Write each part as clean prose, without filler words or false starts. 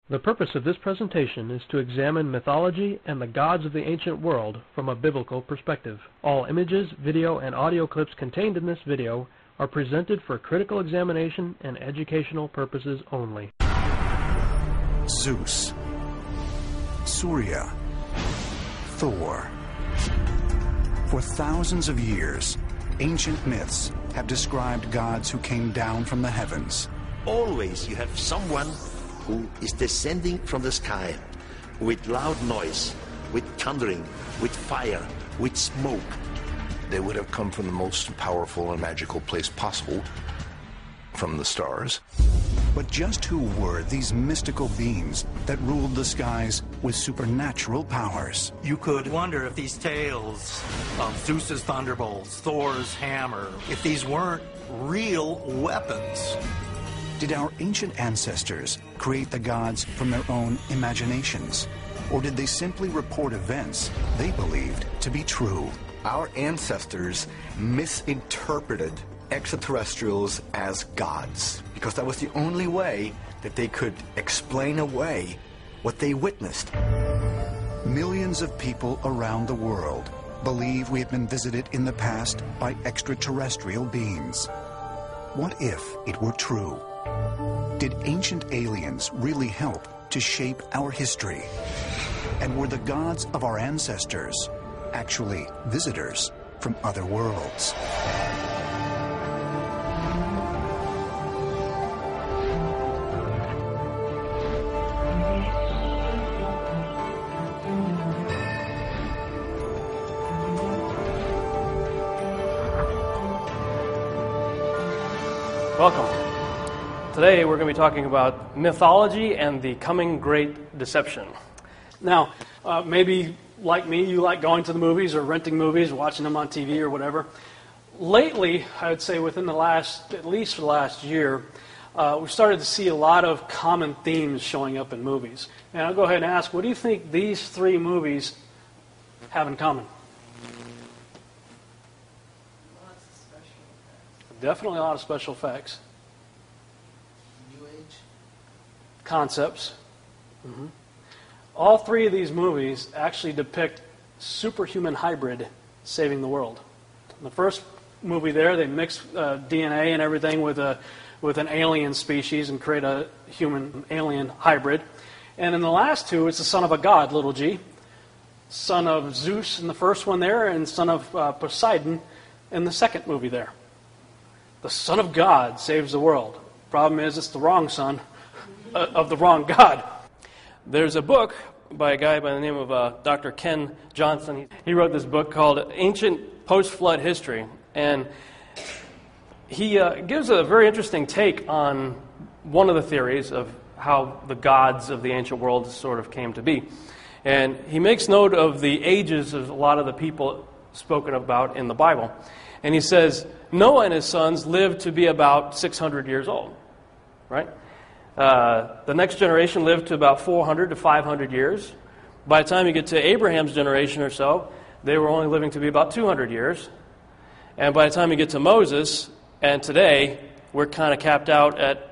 The purpose of this presentation is to examine mythology and the gods of the ancient world from a biblical perspective. All images, video, and audio clips contained in this video are presented for critical examination and educational purposes only. Zeus, Surya, Thor. For thousands of years, ancient myths have described gods who came down from the heavens. Always you have someone who is descending from the sky with loud noise, with thundering, with fire, with smoke. They would have come from the most powerful and magical place possible, from the stars. But just who were these mystical beings that ruled the skies with supernatural powers? You could wonder if these tales of Zeus's thunderbolts, Thor's hammer, if these weren't real weapons. Did our ancient ancestors create the gods from their own imaginations? Or did they simply report events they believed to be true? Our ancestors misinterpreted extraterrestrials as gods because that was the only way that they could explain away what they witnessed. Millions of people around the world believe we have been visited in the past by extraterrestrial beings. What if it were true? Did ancient aliens really help to shape our history? And were the gods of our ancestors actually visitors from other worlds? Welcome. Today we're going to be talking about mythology and the coming great deception. Now, maybe like me, you like going to the movies or renting movies, watching them on TV or whatever. Lately, I would say within at least the last year, we've started to see a lot of common themes showing up in movies. And I'll go ahead and ask, what do you think these three movies have in common? Lots of special effects. Definitely a lot of special effects. New Age. Concepts. Mm-hmm. All three of these movies actually depict superhuman hybrid saving the world. In the first movie there, they mix DNA and everything with an alien species and create a human-alien hybrid. And in the last two, it's the son of a god, little g. Son of Zeus in the first one there, and son of Poseidon in the second movie there. The son of God saves the world. Problem is, it's the wrong son of the wrong god. There's a book by a guy by the name of Dr. Ken Johnson. He wrote this book called Ancient Post-Flood History. And he gives a very interesting take on one of the theories of how the gods of the ancient world sort of came to be. And he makes note of the ages of a lot of the people spoken about in the Bible. And he says, Noah and his sons lived to be about 600 years old, right? The next generation lived to about 400 to 500 years. By the time you get to Abraham's generation or so, they were only living to be about 200 years. And by the time you get to Moses, and today, we're kind of capped out at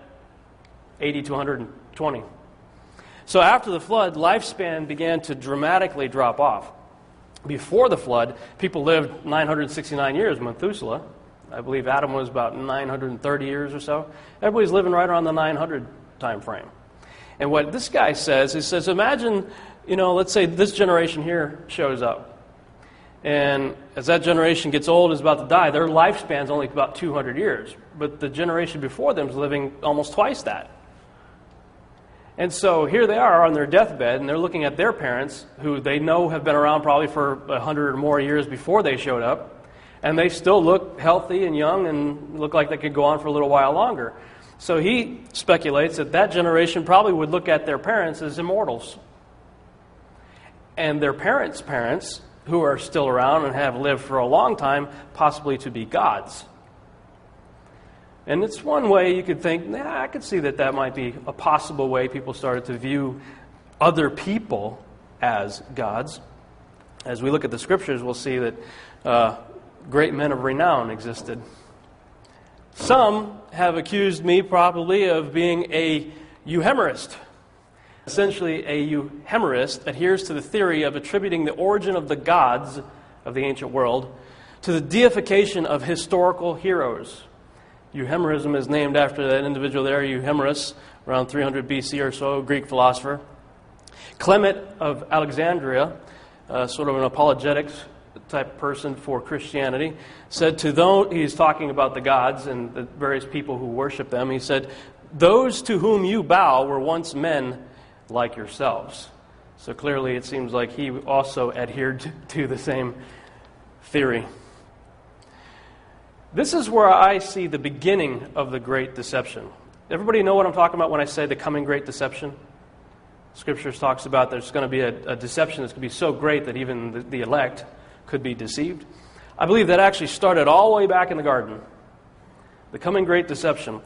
80 to 120. So after the flood, lifespan began to dramatically drop off. Before the flood, people lived 969 years, Methuselah. I believe Adam was about 930 years or so. Everybody's living right around the 900 time frame. And what this guy says, he says, imagine, let's say this generation here shows up. And as that generation gets old and is about to die, their lifespan's only about 200 years. But the generation before them is living almost twice that. And so here they are on their deathbed, and they're looking at their parents, who they know have been around probably for 100 or more years before they showed up. And they still look healthy and young and look like they could go on for a little while longer. So he speculates that generation probably would look at their parents as immortals. And their parents' parents, who are still around and have lived for a long time, possibly to be gods. And it's one way you could think, I could see that might be a possible way people started to view other people as gods. As we look at the scriptures, we'll see that great men of renown existed. Some have accused me probably of being a euhemerist. Essentially, a euhemerist adheres to the theory of attributing the origin of the gods of the ancient world to the deification of historical heroes. Euhemerism is named after that individual there, Euhemerus, around 300 BC or so, Greek philosopher. Clement of Alexandria, sort of an apologetics type person for Christianity, said to those, he's talking about the gods and the various people who worship them, he said, "Those to whom you bow were once men like yourselves." So clearly it seems like he also adhered to the same theory. This is where I see the beginning of the Great Deception. Everybody know what I'm talking about when I say the coming Great Deception? Scriptures talks about there's going to be a deception that's going to be so great that even the elect could be deceived. I believe that actually started all the way back in the garden. The coming Great Deception.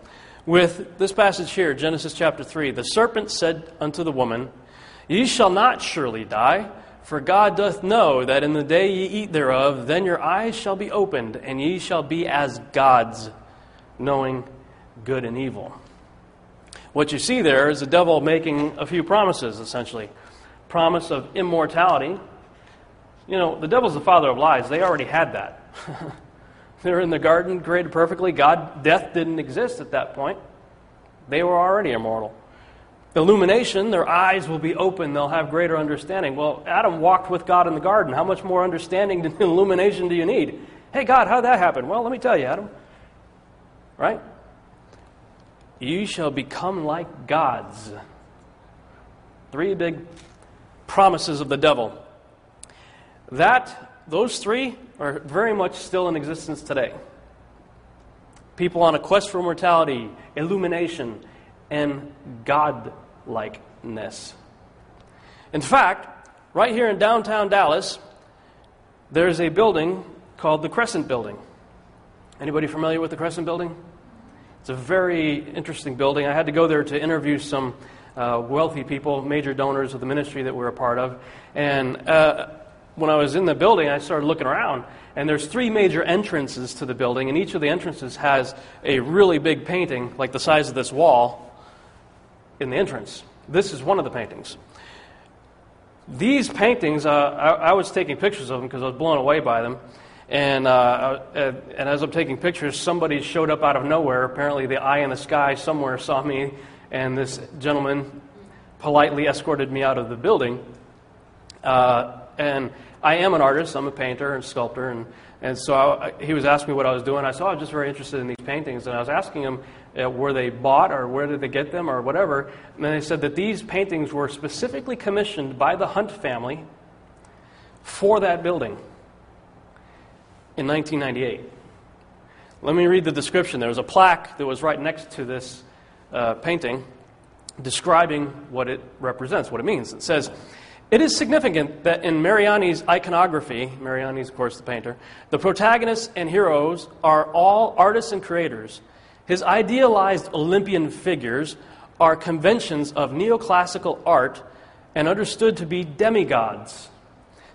With this passage here, Genesis chapter 3, "The serpent said unto the woman, Ye shall not surely die, for God doth know that in the day ye eat thereof, then your eyes shall be opened, and ye shall be as gods, knowing good and evil." What you see there is the devil making a few promises, essentially. Promise of immortality. You know, the devil's the father of lies. They already had that. They're in the garden, created perfectly. Death didn't exist at that point. They were already immortal. Illumination, their eyes will be open. They'll have greater understanding. Well, Adam walked with God in the garden. How much more understanding and illumination do you need? Hey, God, how'd that happen? Well, let me tell you, Adam. Right? "You shall become like gods." 3 big promises of the devil. Those 3 are very much still in existence today. People on a quest for immortality, illumination, and godlikeness. In fact, right here in downtown Dallas, there's a building called the Crescent Building. Anybody familiar with the Crescent Building? It's a very interesting building. I had to go there to interview some wealthy people, major donors of the ministry that we're a part of. And when I was in the building, I started looking around, and there's 3 major entrances to the building, and each of the entrances has a really big painting, like the size of this wall, in the entrance. This is one of the paintings. These paintings, I was taking pictures of them because I was blown away by them. And as I'm taking pictures, somebody showed up out of nowhere. Apparently the eye in the sky somewhere saw me, and this gentleman politely escorted me out of the building. And I am an artist. I'm a painter and sculptor. And so he was asking me what I was doing. I said, I was just very interested in these paintings. And I was asking him, were they bought or where did they get them or whatever. And then they said that these paintings were specifically commissioned by the Hunt family for that building in 1998. Let me read the description. There was a plaque that was right next to this painting describing what it represents, what it means. It says, "It is significant that in Mariani's iconography," Mariani's, of course, the painter, "the protagonists and heroes are all artists and creators. His idealized Olympian figures are conventions of neoclassical art and understood to be demigods.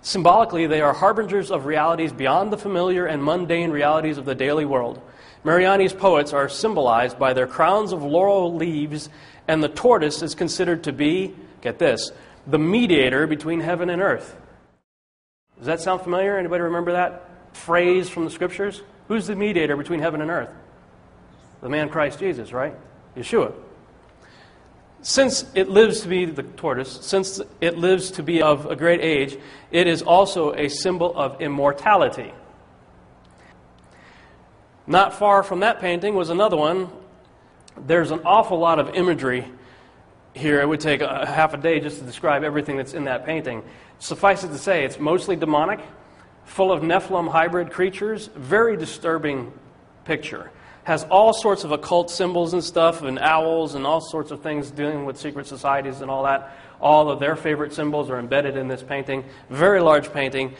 Symbolically, they are harbingers of realities beyond the familiar and mundane realities of the daily world. Mariani's poets are symbolized by their crowns of laurel leaves, and the tortoise is considered to be," get this, "the mediator between heaven and earth." Does that sound familiar? Anybody remember that phrase from the Scriptures? Who's the mediator between heaven and earth? The man Christ Jesus, right? Yeshua. Since it lives to be the tortoise, since it lives to be of a great age, it is also a symbol of immortality. Not far from that painting was another one. There's an awful lot of imagery here. It would take a half a day just to describe everything that's in that painting. Suffice it to say, it's mostly demonic, full of Nephilim hybrid creatures, very disturbing picture. Has all sorts of occult symbols and stuff, and owls and all sorts of things dealing with secret societies and all that. All of their favorite symbols are embedded in this painting. Very large painting.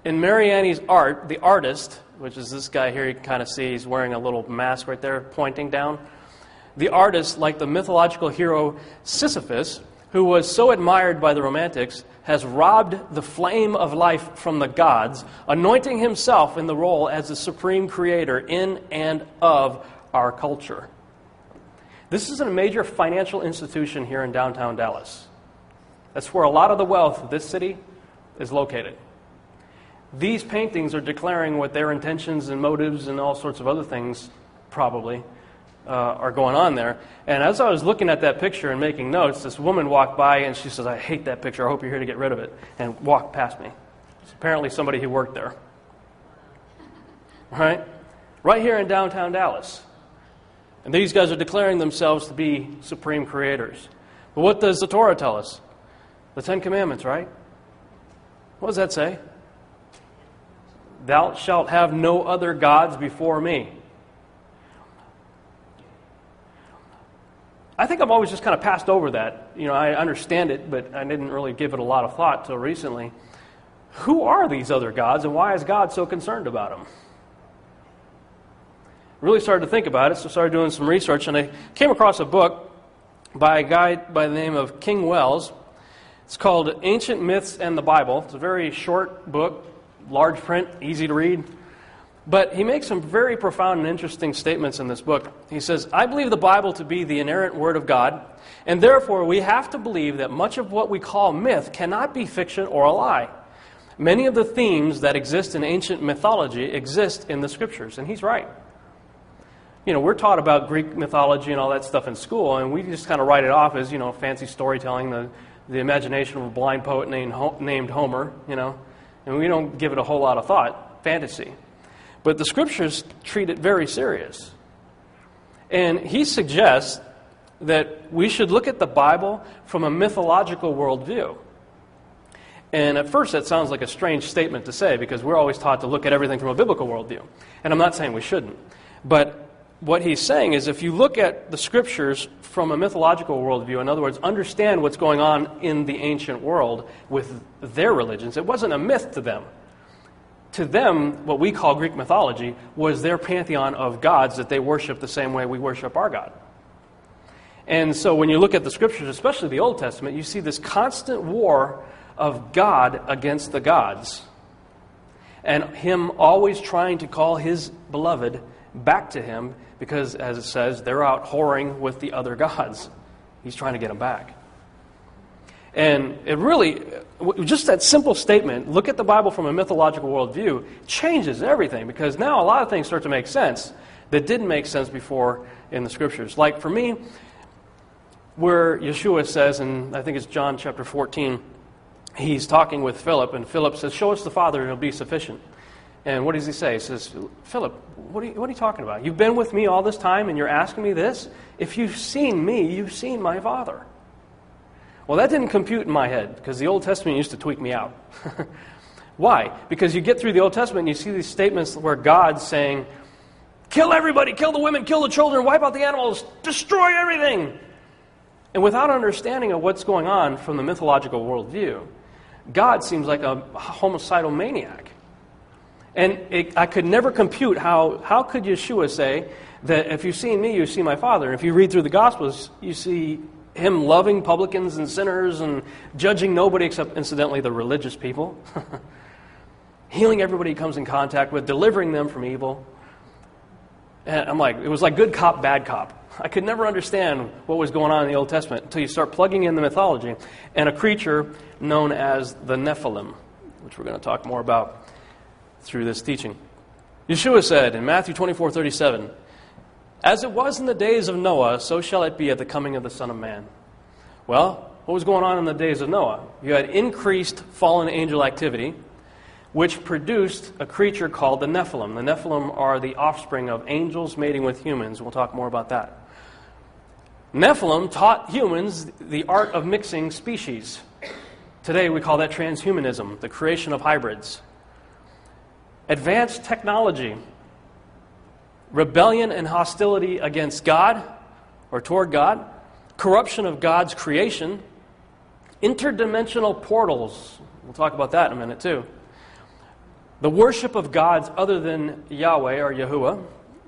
In Mariani's art, the artist, which is this guy here, you can kind of see he's wearing a little mask right there pointing down. The artist, like the mythological hero Sisyphus, who was so admired by the Romantics, has robbed the flame of life from the gods, anointing himself in the role as the supreme creator in and of our culture. This is a major financial institution here in downtown Dallas. That's where a lot of the wealth of this city is located. These paintings are declaring what their intentions and motives and all sorts of other things probably are going on there. And as I was looking at that picture and making notes, this woman walked by and she says, "I hate that picture. I hope you're here to get rid of it," and walked past me. It's apparently somebody who worked there. Right here in downtown Dallas. And these guys are declaring themselves to be supreme creators. But what does the Torah tell us? The Ten Commandments, right? What does that say? Thou shalt have no other gods before me. I think I've always just kind of passed over that. I understand it, but I didn't really give it a lot of thought till recently. Who are these other gods, and why is God so concerned about them? Really started to think about it, so started doing some research, and I came across a book by a guy by the name of King Wells. It's called Ancient Myths and the Bible. It's a very short book, large print, easy to read. But he makes some very profound and interesting statements in this book. He says, "I believe the Bible to be the inerrant Word of God, and therefore we have to believe that much of what we call myth cannot be fiction or a lie. Many of the themes that exist in ancient mythology exist in the Scriptures." And he's right. We're taught about Greek mythology and all that stuff in school, and we just kind of write it off as, fancy storytelling, the imagination of a blind poet named Homer, and we don't give it a whole lot of thought, fantasy. But the Scriptures treat it very serious. And he suggests that we should look at the Bible from a mythological worldview. And at first that sounds like a strange statement to say, because we're always taught to look at everything from a biblical worldview. And I'm not saying we shouldn't. But what he's saying is if you look at the Scriptures from a mythological worldview, in other words, understand what's going on in the ancient world with their religions, it wasn't a myth to them. To them, what we call Greek mythology was their pantheon of gods that they worship the same way we worship our God. And so when you look at the Scriptures, especially the Old Testament, you see this constant war of God against the gods. And Him always trying to call His beloved back to Him because, as it says, they're out whoring with the other gods. He's trying to get them back. And it really, just that simple statement, look at the Bible from a mythological worldview, changes everything, because now a lot of things start to make sense that didn't make sense before in the Scriptures. Like for me, where Yeshua says, and I think it's John chapter 14, he's talking with Philip, and Philip says, "Show us the Father and it'll be sufficient." And what does he say? He says, "Philip, what are you talking about? You've been with me all this time and you're asking me this? If you've seen me, you've seen my Father." Well, that didn't compute in my head, because the Old Testament used to tweak me out. Why? Because you get through the Old Testament and you see these statements where God's saying, "Kill everybody, kill the women, kill the children, wipe out the animals, destroy everything." And without understanding of what's going on from the mythological worldview, God seems like a homicidal maniac. And I could never compute how could Yeshua say that if you've seen me, you've seen my Father. And if you read through the Gospels, you see Him loving publicans and sinners and judging nobody except, incidentally, the religious people. Healing everybody He comes in contact with, delivering them from evil. And I'm like, it was like good cop, bad cop. I could never understand what was going on in the Old Testament until you start plugging in the mythology and a creature known as the Nephilim, which we're going to talk more about through this teaching. Yeshua said in Matthew 24:37, "As it was in the days of Noah, so shall it be at the coming of the Son of Man." Well, what was going on in the days of Noah? You had increased fallen angel activity, which produced a creature called the Nephilim. The Nephilim are the offspring of angels mating with humans. We'll talk more about that. Nephilim taught humans the art of mixing species. Today we call that transhumanism, the creation of hybrids. Advanced technology, rebellion and hostility against God or toward God, corruption of God's creation, interdimensional portals. We'll talk about that in a minute too. The worship of gods other than Yahweh or Yahuwah,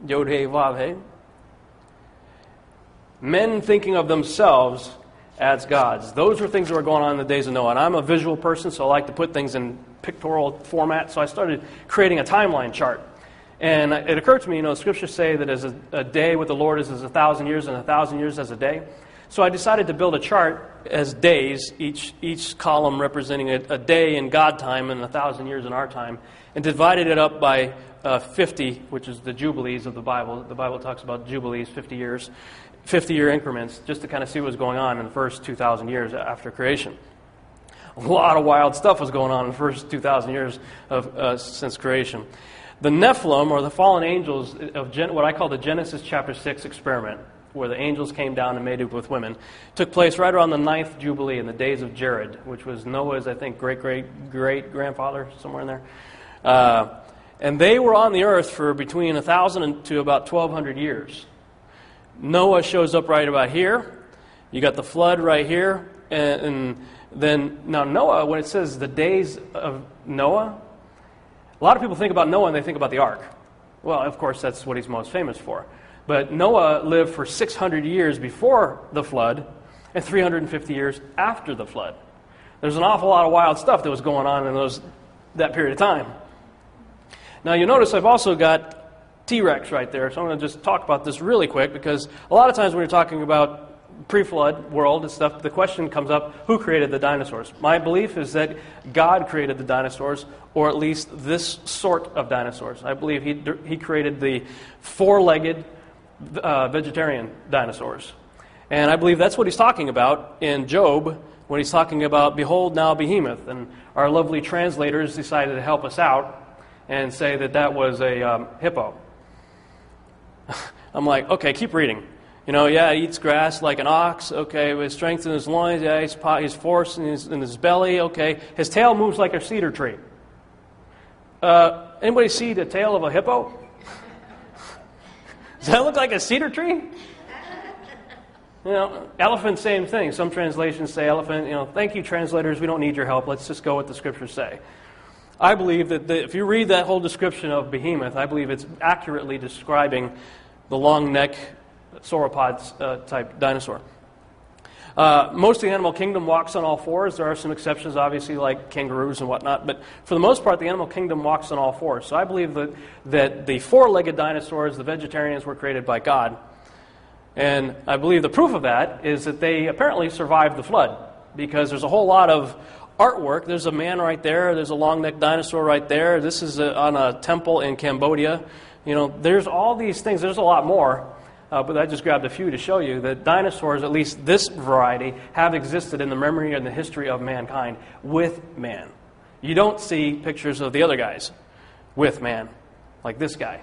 Yod-Heh-Vav-Heh. Men thinking of themselves as gods. Those were things that were going on in the days of Noah. And I'm a visual person, so I like to put things in pictorial format. So I started creating a timeline chart. And it occurred to me, Scriptures say that as a day with the Lord is as 1,000 years, and 1,000 years as a day. So I decided to build a chart as days, each column representing a day in God time and 1,000 years in our time, and divided it up by 50, which is the jubilees of the Bible. The Bible talks about jubilees, 50 years, 50-year increments, just to kind of see what's going on in the first 2,000 years after creation. A lot of wild stuff was going on in the first 2,000 years since creation. The Nephilim, or the fallen angels, of what I call the Genesis chapter 6 experiment, where the angels came down and mated with women, took place right around the 9th Jubilee in the days of Jared, which was Noah's, I think, great-great-great-grandfather, somewhere in there. And they were on the earth for between 1,000 to about 1,200 years. Noah shows up right about here. You got the flood right here. And then, now Noah, when it says the days of Noah, a lot of people think about Noah and they think about the ark. Well, of course, that's what he's most famous for. But Noah lived for 600 years before the flood and 350 years after the flood. There's an awful lot of wild stuff that was going on in that period of time. Now, you notice I've also got T-Rex right there, so I'm going to just talk about this really quick, because a lot of times when you're talking about pre-flood world and stuff, the question comes up, who created the dinosaurs? My belief is that God created the dinosaurs, or at least this sort of dinosaurs. I believe he created the four-legged vegetarian dinosaurs. And I believe that's what he's talking about in Job when he's talking about, behold now behemoth. And our lovely translators decided to help us out and say that was a hippo. I'm like, okay, keep reading. Yeah, he eats grass like an ox. Okay, with strength in his loins. Yeah, he's force in his belly. Okay, his tail moves like a cedar tree. Anybody see the tail of a hippo? Does that look like a cedar tree? Elephant, same thing. Some translations say elephant. Thank you, translators. We don't need your help. Let's just go with the scriptures say. I believe that if you read that whole description of behemoth, I believe it's accurately describing the long neck sauropod type dinosaur. Most of the animal kingdom walks on all fours. There are some exceptions, obviously, like kangaroos and whatnot. But for the most part, the animal kingdom walks on all fours. So I believe that the four-legged dinosaurs, the vegetarians, were created by God. And I believe the proof of that is that they apparently survived the flood, because there's a whole lot of artwork. There's a man right there. There's a long-necked dinosaur right there. This is on a temple in Cambodia. There's all these things. There's a lot more. But I just grabbed a few to show you that dinosaurs, at least this variety, have existed in the memory and the history of mankind with man. You don't see pictures of the other guys with man, like this guy.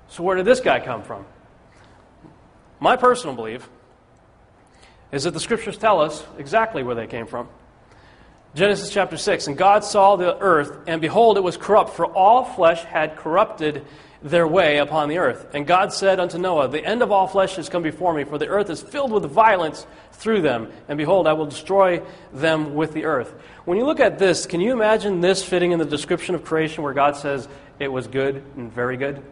So where did this guy come from? My personal belief is that the scriptures tell us exactly where they came from. Genesis chapter 6, and God saw the earth, and behold, it was corrupt, for all flesh had corrupted their way upon the earth. And God said unto Noah, the end of all flesh is come before me, for the earth is filled with violence through them. And behold, I will destroy them with the earth. When you look at this, can you imagine this fitting in the description of creation where God says it was good and very good?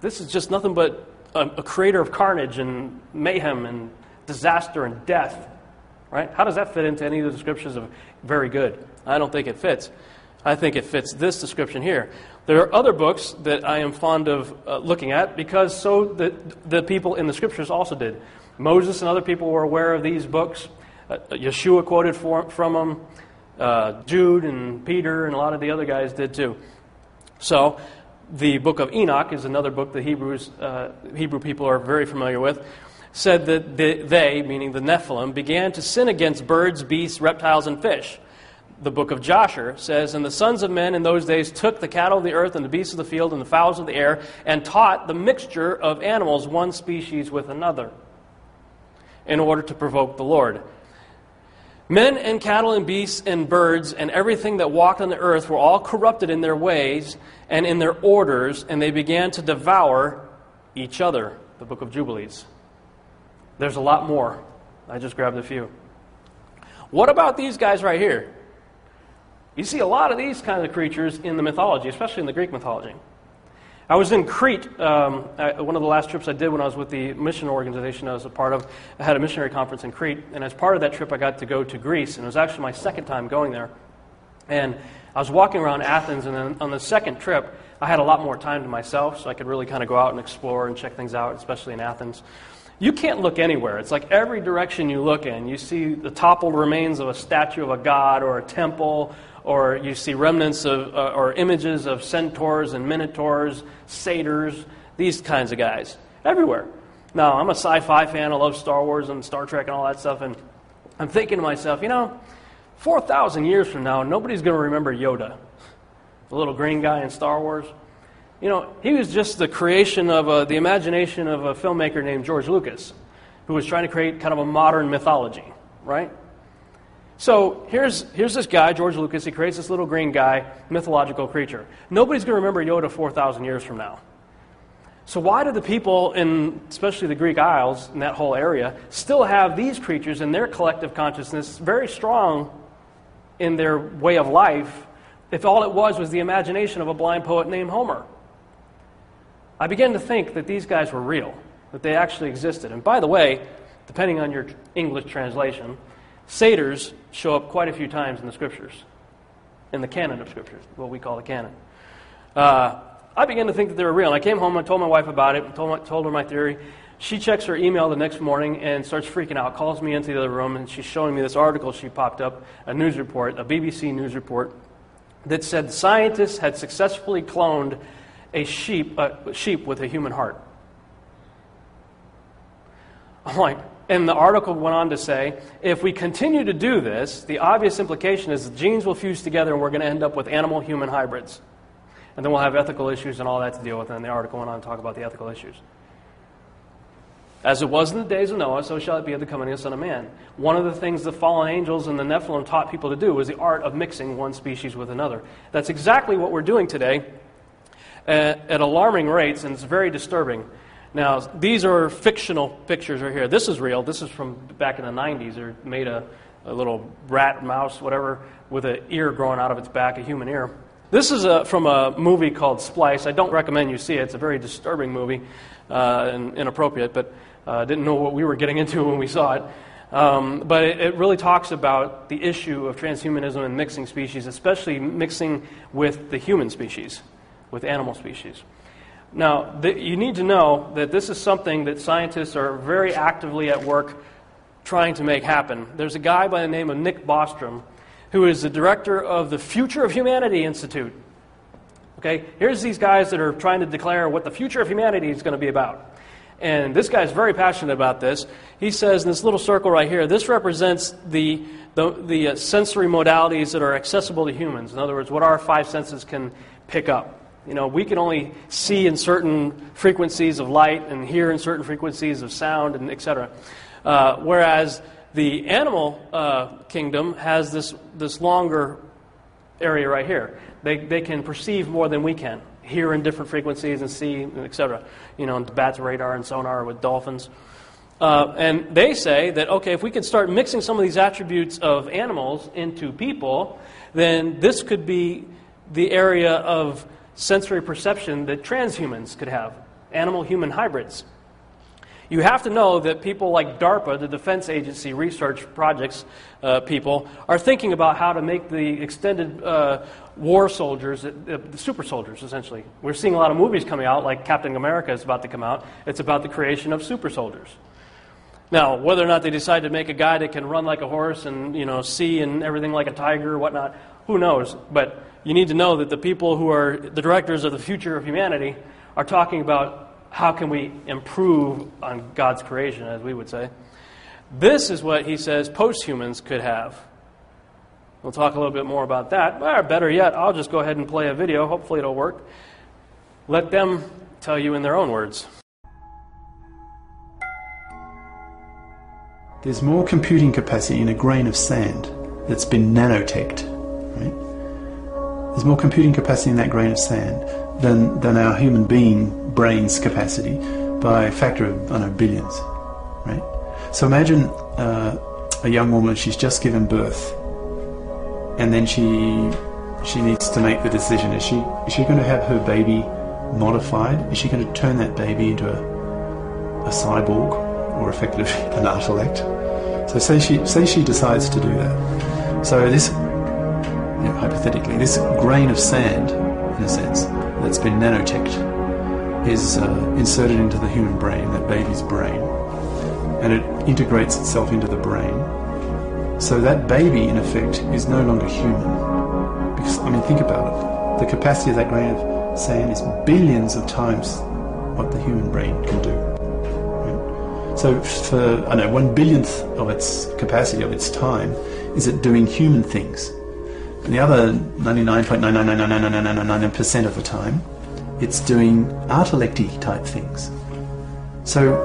This is just nothing but a creator of carnage and mayhem and disaster and death. Right? How does that fit into any of the descriptions of very good? I don't think it fits. I think it fits this description here. There are other books that I am fond of looking at, because so the people in the scriptures also did. Moses and other people were aware of these books. Yeshua quoted from them. Jude and Peter and a lot of the other guys did too. So the book of Enoch is another book that Hebrew people are very familiar with. Said that they, meaning the Nephilim, began to sin against birds, beasts, reptiles, and fish. The book of Joshua says, and the sons of men in those days took the cattle of the earth and the beasts of the field and the fowls of the air, and taught the mixture of animals one species with another, in order to provoke the Lord. Men and cattle and beasts and birds and everything that walked on the earth were all corrupted in their ways and in their orders, and they began to devour each other. The book of Jubilees. There's a lot more. I just grabbed a few. What about these guys right here? You see a lot of these kinds of creatures in the mythology, especially in the Greek mythology. I was in Crete, one of the last trips I did when I was with the mission organization I was a part of. I had a missionary conference in Crete, and as part of that trip I got to go to Greece, and it was actually my second time going there. And I was walking around Athens, and then on the second trip I had a lot more time to myself, so I could really kind of go out and explore and check things out, especially in Athens. You can't look anywhere. It's like every direction you look in, you see the toppled remains of a statue of a god or a temple, or you see remnants of or images of centaurs and minotaurs, satyrs, these kinds of guys. Everywhere. Now, I'm a sci-fi fan. I love Star Wars and Star Trek and all that stuff, and I'm thinking to myself, 4,000 years from now, nobody's going to remember Yoda, the little green guy in Star Wars. He was just the creation of the imagination of a filmmaker named George Lucas, who was trying to create kind of a modern mythology, right? So here's this guy, George Lucas. He creates this little green guy, mythological creature. Nobody's going to remember Yoda 4,000 years from now. So why do the people in, especially the Greek Isles, in that whole area, still have these creatures in their collective consciousness very strong in their way of life, if all it was the imagination of a blind poet named Homer? I began to think that these guys were real, that they actually existed. And by the way, depending on your English translation, satyrs show up quite a few times in the Scriptures, in the canon of Scriptures, what we call the canon. I began to think that they were real. And I came home and told my wife about it, told her my theory. She checks her email the next morning and starts freaking out, calls me into the other room, and she's showing me this article she popped up, a news report, a BBC news report, that said scientists had successfully cloned a sheep with a human heart. I'm like, and the article went on to say, if we continue to do this, the obvious implication is the genes will fuse together and we're going to end up with animal-human hybrids. And then we'll have ethical issues and all that to deal with. And the article went on to talk about the ethical issues. As it was in the days of Noah, so shall it be at the coming of the Son of Man. One of the things the fallen angels and the Nephilim taught people to do was the art of mixing one species with another. That's exactly what we're doing today at alarming rates, and it's very disturbing. Now, these are fictional pictures right here. This is real. This is from back in the 90s. They made a little rat, mouse, whatever, with an ear growing out of its back, a human ear. This is from a movie called Splice. I don't recommend you see it. It's a very disturbing movie and inappropriate, but I didn't know what we were getting into when we saw it. But it really talks about the issue of transhumanism and mixing species, especially mixing with the human species, with animal species. Now, you need to know that this is something that scientists are very actively at work trying to make happen. There's a guy by the name of Nick Bostrom, who is the director of the Future of Humanity Institute. Okay, here's these guys that are trying to declare what the future of humanity is going to be about. And this guy's very passionate about this. He says in this little circle right here, this represents the sensory modalities that are accessible to humans. In other words, what our five senses can pick up. We can only see in certain frequencies of light and hear in certain frequencies of sound, and etc. Whereas the animal kingdom has this longer area right here. They can perceive more than we can, hear in different frequencies and see, etc. Bats, radar, and sonar with dolphins. And they say that, okay, if we could start mixing some of these attributes of animals into people, then this could be the area of sensory perception that transhumans could have, animal-human hybrids. You have to know that people like DARPA, the Defense Agency research projects people, are thinking about how to make the extended war soldiers, the super soldiers, essentially. We're seeing a lot of movies coming out, like Captain America is about to come out. It's about the creation of super soldiers. Now, whether or not they decide to make a guy that can run like a horse and see and everything like a tiger or whatnot, who knows? But you need to know that the people who are the directors of the future of humanity are talking about how can we improve on God's creation, as we would say. This is what he says posthumans could have. We'll talk a little bit more about that. Or better yet, I'll just go ahead and play a video. Hopefully it'll work. Let them tell you in their own words. There's more computing capacity in a grain of sand that's been nanoteched, right? There's more computing capacity in that grain of sand than our human being brain's capacity by a factor of, billions, right? So imagine a young woman, she's just given birth, and then she needs to make the decision. Is she going to have her baby modified? Is she going to turn that baby into a cyborg, or effectively an intellect? So say she decides to do that. So this, hypothetically, this grain of sand, in a sense, that's been nanoteched, is inserted into the human brain, that baby's brain. and it integrates itself into the brain. So that baby, in effect, is no longer human. Because, I mean, think about it. The capacity of that grain of sand is billions of times what the human brain can do. Right? So for, I don't know, 1/1000th of its capacity, of its time, is it doing human things. And the other 99.9999999% of the time, it's doing artelecty type things. So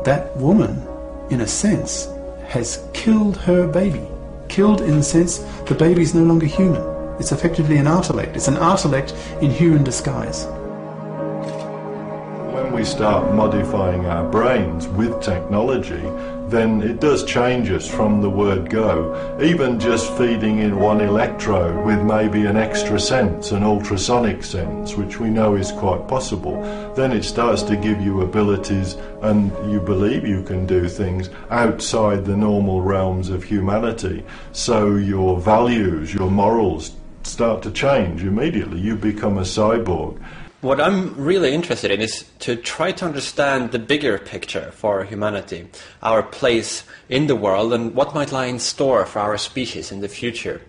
that woman, in a sense, has killed her baby. Killed in the sense the baby is no longer human. It's effectively an artelect. It's an artelect in human disguise. When we start modifying our brains with technology, then it does change us from the word go. Even just feeding in one electrode with maybe an extra sense, an ultrasonic sense, which we know is quite possible, then it starts to give you abilities and you believe you can do things outside the normal realms of humanity. So your values, your morals start to change immediately. You become a cyborg. What I'm really interested in is to try to understand the bigger picture for humanity, our place in the world, and what might lie in store for our species in the future,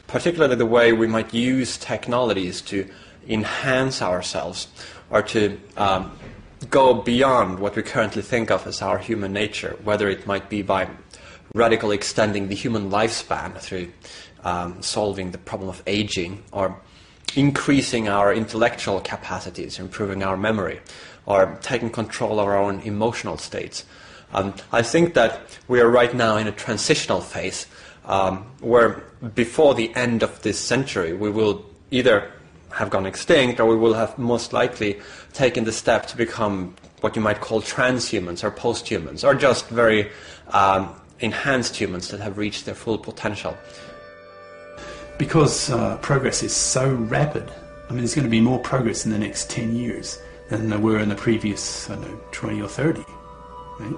particularly the way we might use technologies to enhance ourselves or to go beyond what we currently think of as our human nature, whether it might be by radically extending the human lifespan through solving the problem of aging, or increasing our intellectual capacities, improving our memory, or taking control of our own emotional states. I think that we are right now in a transitional phase where before the end of this century we will either have gone extinct or we will have most likely taken the step to become what you might call transhumans or posthumans, or just very enhanced humans that have reached their full potential. Because progress is so rapid, I mean, there's going to be more progress in the next 10 years than there were in the previous, 20 or 30, right?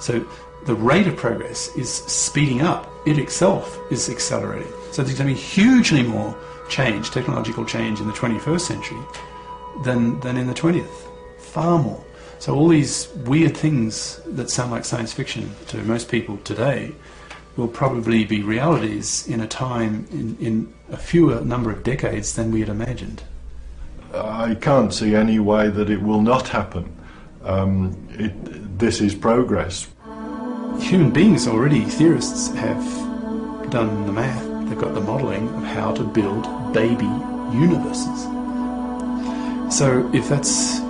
So the rate of progress is speeding up. It itself is accelerating. So there's going to be hugely more change, technological change in the 21st century than in the 20th. Far more. So all these weird things that sound like science fiction to most people today will probably be realities in a time, in a fewer number of decades than we had imagined. I can't see any way that it will not happen. This is progress. Human beings already, theorists have done the math, they've got the modelling of how to build baby universes. So if that's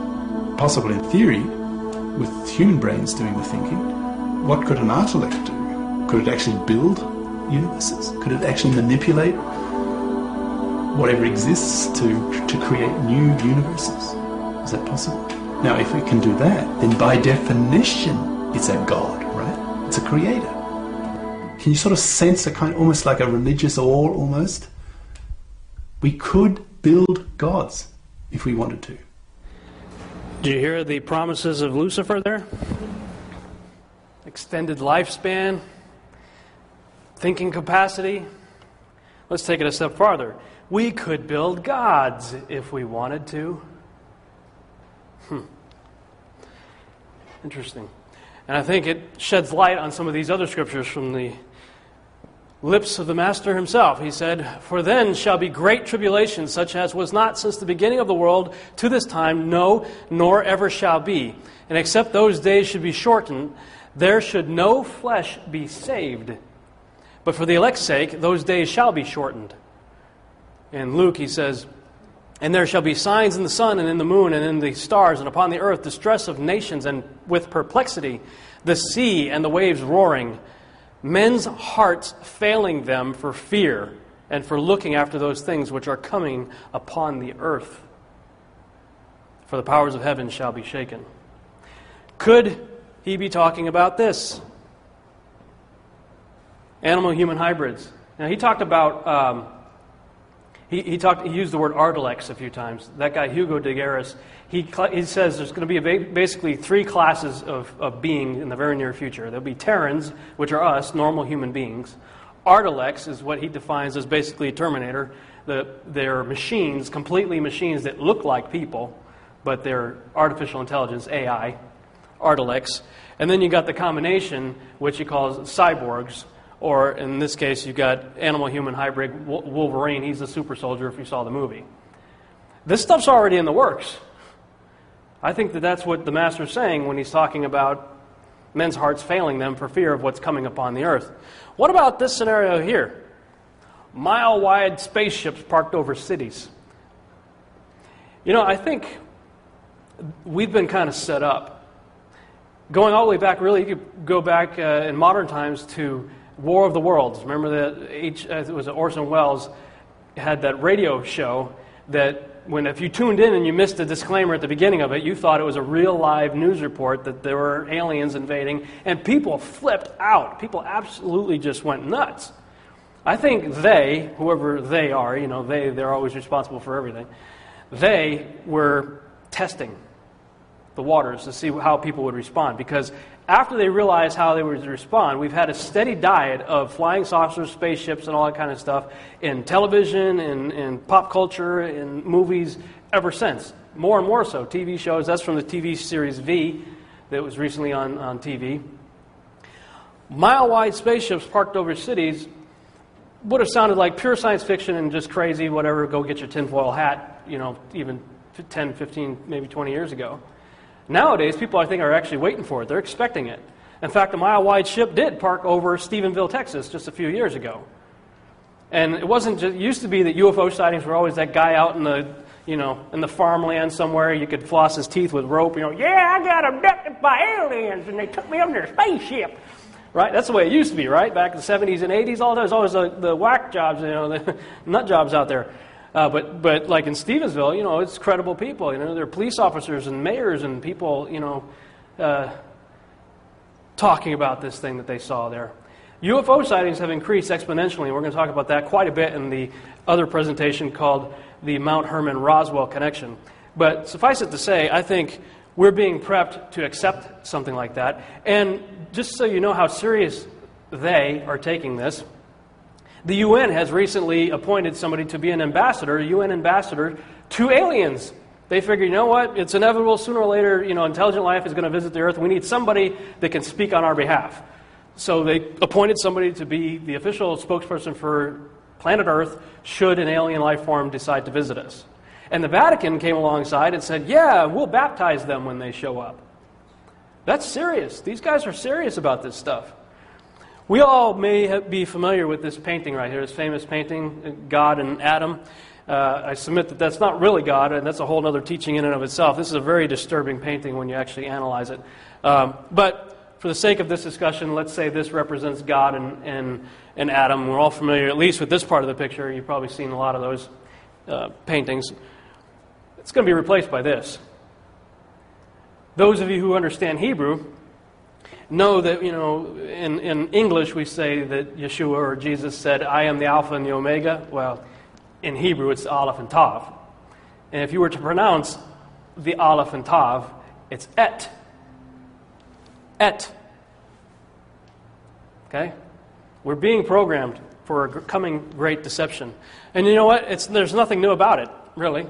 possible in theory, with human brains doing the thinking, what could an artelect do? Could it actually build universes? Could it actually manipulate whatever exists to create new universes? Is that possible? Now, if it can do that, then by definition, it's a god, right? It's a creator. Can you sort of sense a kind, almost like a religious awe, almost? We could build gods if we wanted to. Did you hear the promises of Lucifer there? Extended lifespan, thinking capacity. Let's take it a step farther. We could build gods if we wanted to. Interesting. And I think it sheds light on some of these other scriptures from the lips of the Master himself. He said, "For then shall be great tribulation, such as was not since the beginning of the world to this time, no, nor ever shall be. And except those days should be shortened, there should no flesh be saved. But for the elect's sake, those days shall be shortened." In Luke, he says, "And there shall be signs in the sun and in the moon and in the stars, and upon the earth distress of nations, and with perplexity, the sea and the waves roaring, men's hearts failing them for fear and for looking after those things which are coming upon the earth. For the powers of heaven shall be shaken." Could he be talking about this? Animal-human hybrids. Now, he talked about... He used the word artelex a few times. That guy, Hugo de Garis, he says there's going to be basically three classes of being in the very near future. There'll be Terrans, which are us, normal human beings. Artelex is what he defines as basically a Terminator. They're machines, completely machines that look like people, but they're artificial intelligence, AI. Ardalex. And then you got the combination, which he calls cyborgs, or in this case, you got animal-human hybrid Wolverine. He's a super soldier if you saw the movie. This stuff's already in the works. I think that that's what the Master's saying when he's talking about men's hearts failing them for fear of what's coming upon the earth. What about this scenario here? Mile-wide spaceships parked over cities. I think we've been kind of set up. Going all the way back, really, you could go back in modern times to War of the Worlds. Remember that it was Orson Welles had that radio show that if you tuned in and you missed the disclaimer at the beginning of it, you thought it was a real live news report that there were aliens invading, and people flipped out. People absolutely just went nuts. I think they, whoever they are, they're always responsible for everything, they were testing the waters to see how people would respond. Because after they realized how they would respond, we've had a steady diet of flying saucers, spaceships, and all that kind of stuff in television, in pop culture, in movies ever since. More and more so. TV shows, that's from the TV series V that was recently on TV. Mile-wide spaceships parked over cities would have sounded like pure science fiction and just crazy, whatever, go get your tinfoil hat, even 10, 15, maybe 20 years ago. Nowadays, people, I think, are actually waiting for it. They're expecting it. In fact, a mile-wide ship did park over Stephenville, Texas, just a few years ago. And it wasn't just, it used to be that UFO sightings were always that guy out in the, in the farmland somewhere. You could floss his teeth with rope. Yeah, I got abducted by aliens, and they took me on their spaceship. Right? That's the way it used to be, right? Back in the 70s and 80s, all those, always the whack jobs, the nut jobs out there. But like in Stevensville, it's credible people. There are police officers and mayors and people, talking about this thing that they saw there. UFO sightings have increased exponentially. We're going to talk about that quite a bit in the other presentation called the Mount Herman-Roswell Connection. But suffice it to say, I think we're being prepped to accept something like that. And just so you know how serious they are taking this, the UN has recently appointed somebody to be an ambassador, a UN ambassador, to aliens. They figured, you know what, it's inevitable, sooner or later, intelligent life is going to visit the Earth. We need somebody that can speak on our behalf. So they appointed somebody to be the official spokesperson for planet Earth should an alien life form decide to visit us. And the Vatican came alongside and said, yeah, we'll baptize them when they show up. That's serious. These guys are serious about this stuff. We all may be familiar with this painting right here, this famous painting, God and Adam. I submit that that's not really God, and that's a whole other teaching in and of itself. This is a very disturbing painting when you actually analyze it. But for the sake of this discussion, let's say this represents God and Adam. We're all familiar, at least with this part of the picture. You've probably seen a lot of those paintings. It's going to be replaced by this. Those of you who understand Hebrew know that, in English we say that Yeshua or Jesus said, I am the Alpha and the Omega. Well, in Hebrew it's Aleph and Tav. And if you were to pronounce the Aleph and Tav, it's Et. Et. Okay? We're being programmed for a coming great deception. And you know what? There's nothing new about it, really.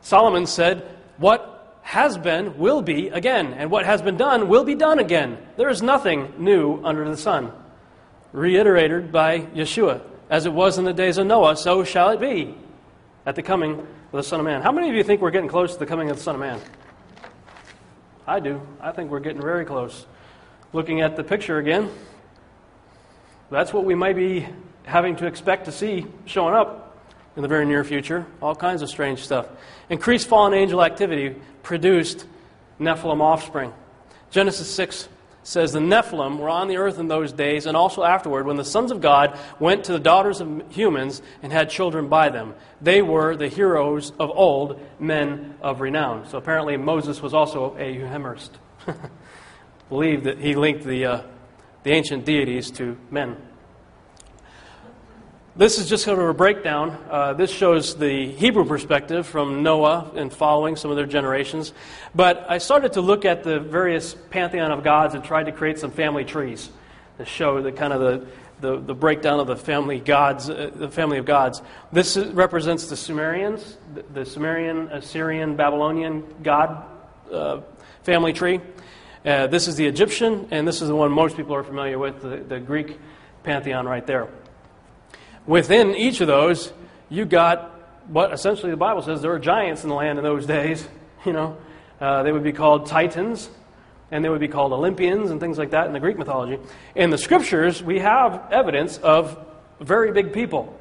Solomon said, what has been will be again, and what has been done will be done again. There is nothing new under the sun. Reiterated by Yeshua, as it was in the days of Noah, so shall it be at the coming of the Son of Man. How many of you think we're getting close to the coming of the Son of Man? I do. I think we're getting very close. Looking at the picture again, that's what we might be having to expect to see showing up in the very near future. All kinds of strange stuff. Increased fallen angel activity produced Nephilim offspring. Genesis 6 says, the Nephilim were on the earth in those days and also afterward when the sons of God went to the daughters of humans and had children by them. They were the heroes of old, men of renown. So apparently Moses was also a Euhemerist. Believed that he linked the ancient deities to men. This is just sort of a breakdown. This shows the Hebrew perspective from Noah and following some of their generations. But I started to look at the various pantheon of gods and tried to create some family trees to show the kind of the breakdown of the family gods, the family of gods. This represents the Sumerians, the Sumerian, Assyrian, Babylonian god family tree. This is the Egyptian, and this is the one most people are familiar with, the Greek pantheon right there. Within each of those, you got what essentially the Bible says there were giants in the land in those days. You know, they would be called Titans, and they would be called Olympians and things like that in the Greek mythology. In the Scriptures, we have evidence of very big people.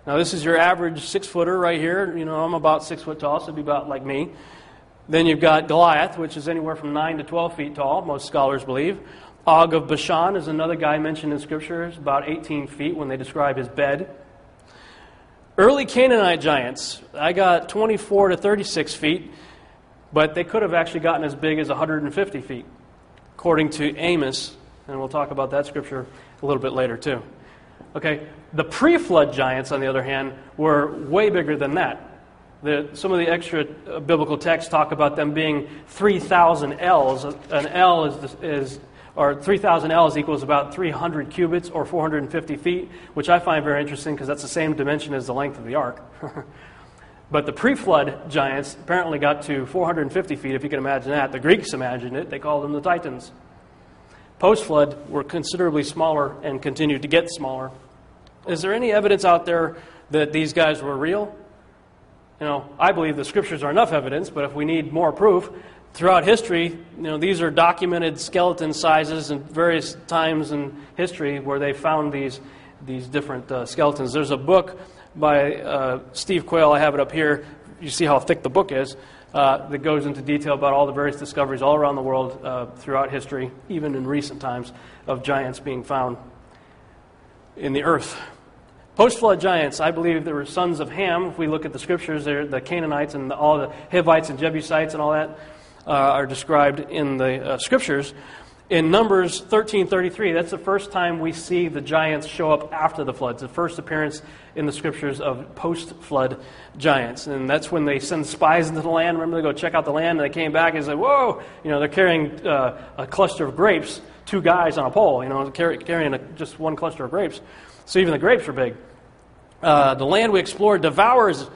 Now, this is your average 6-footer right here. You know, I'm about 6 foot tall, so it'd be about like me. Then you've got Goliath, which is anywhere from 9 to 12 feet tall, most scholars believe. Og of Bashan is another guy mentioned in Scripture, about 18 feet when they describe his bed. Early Canaanite giants, I got 24 to 36 feet, but they could have actually gotten as big as 150 feet, according to Amos, and we'll talk about that Scripture a little bit later too. Okay, the pre-flood giants, on the other hand, were way bigger than that. Some of the extra biblical texts talk about them being 3,000 ells. An ell or 3,000 ells equals about 300 cubits or 450 feet, which I find very interesting because that's the same dimension as the length of the ark. But the pre-flood giants apparently got to 450 feet, if you can imagine that. The Greeks imagined it. They called them the Titans. Post-flood were considerably smaller and continued to get smaller. Is there any evidence out there that these guys were real? You know, I believe the Scriptures are enough evidence, but if we need more proof, throughout history, you know, these are documented skeleton sizes in various times in history where they found these different skeletons. There's a book by Steve Quayle, I have it up here. You see how thick the book is, that goes into detail about all the various discoveries all around the world throughout history, even in recent times, of giants being found in the earth. Post-flood giants, I believe they were sons of Ham. If we look at the Scriptures, the Canaanites and all the Hivites and Jebusites and all that are described in the Scriptures. In Numbers 13:33, that's the first time we see the giants show up after the floods, the first appearance in the Scriptures of post-flood giants. And that's when they send spies into the land. Remember, they go check out the land, and they came back and said, whoa, you know, they're carrying a cluster of grapes, 2 guys on a pole, you know, carrying just one cluster of grapes. So even the grapes are big. The land we explored devours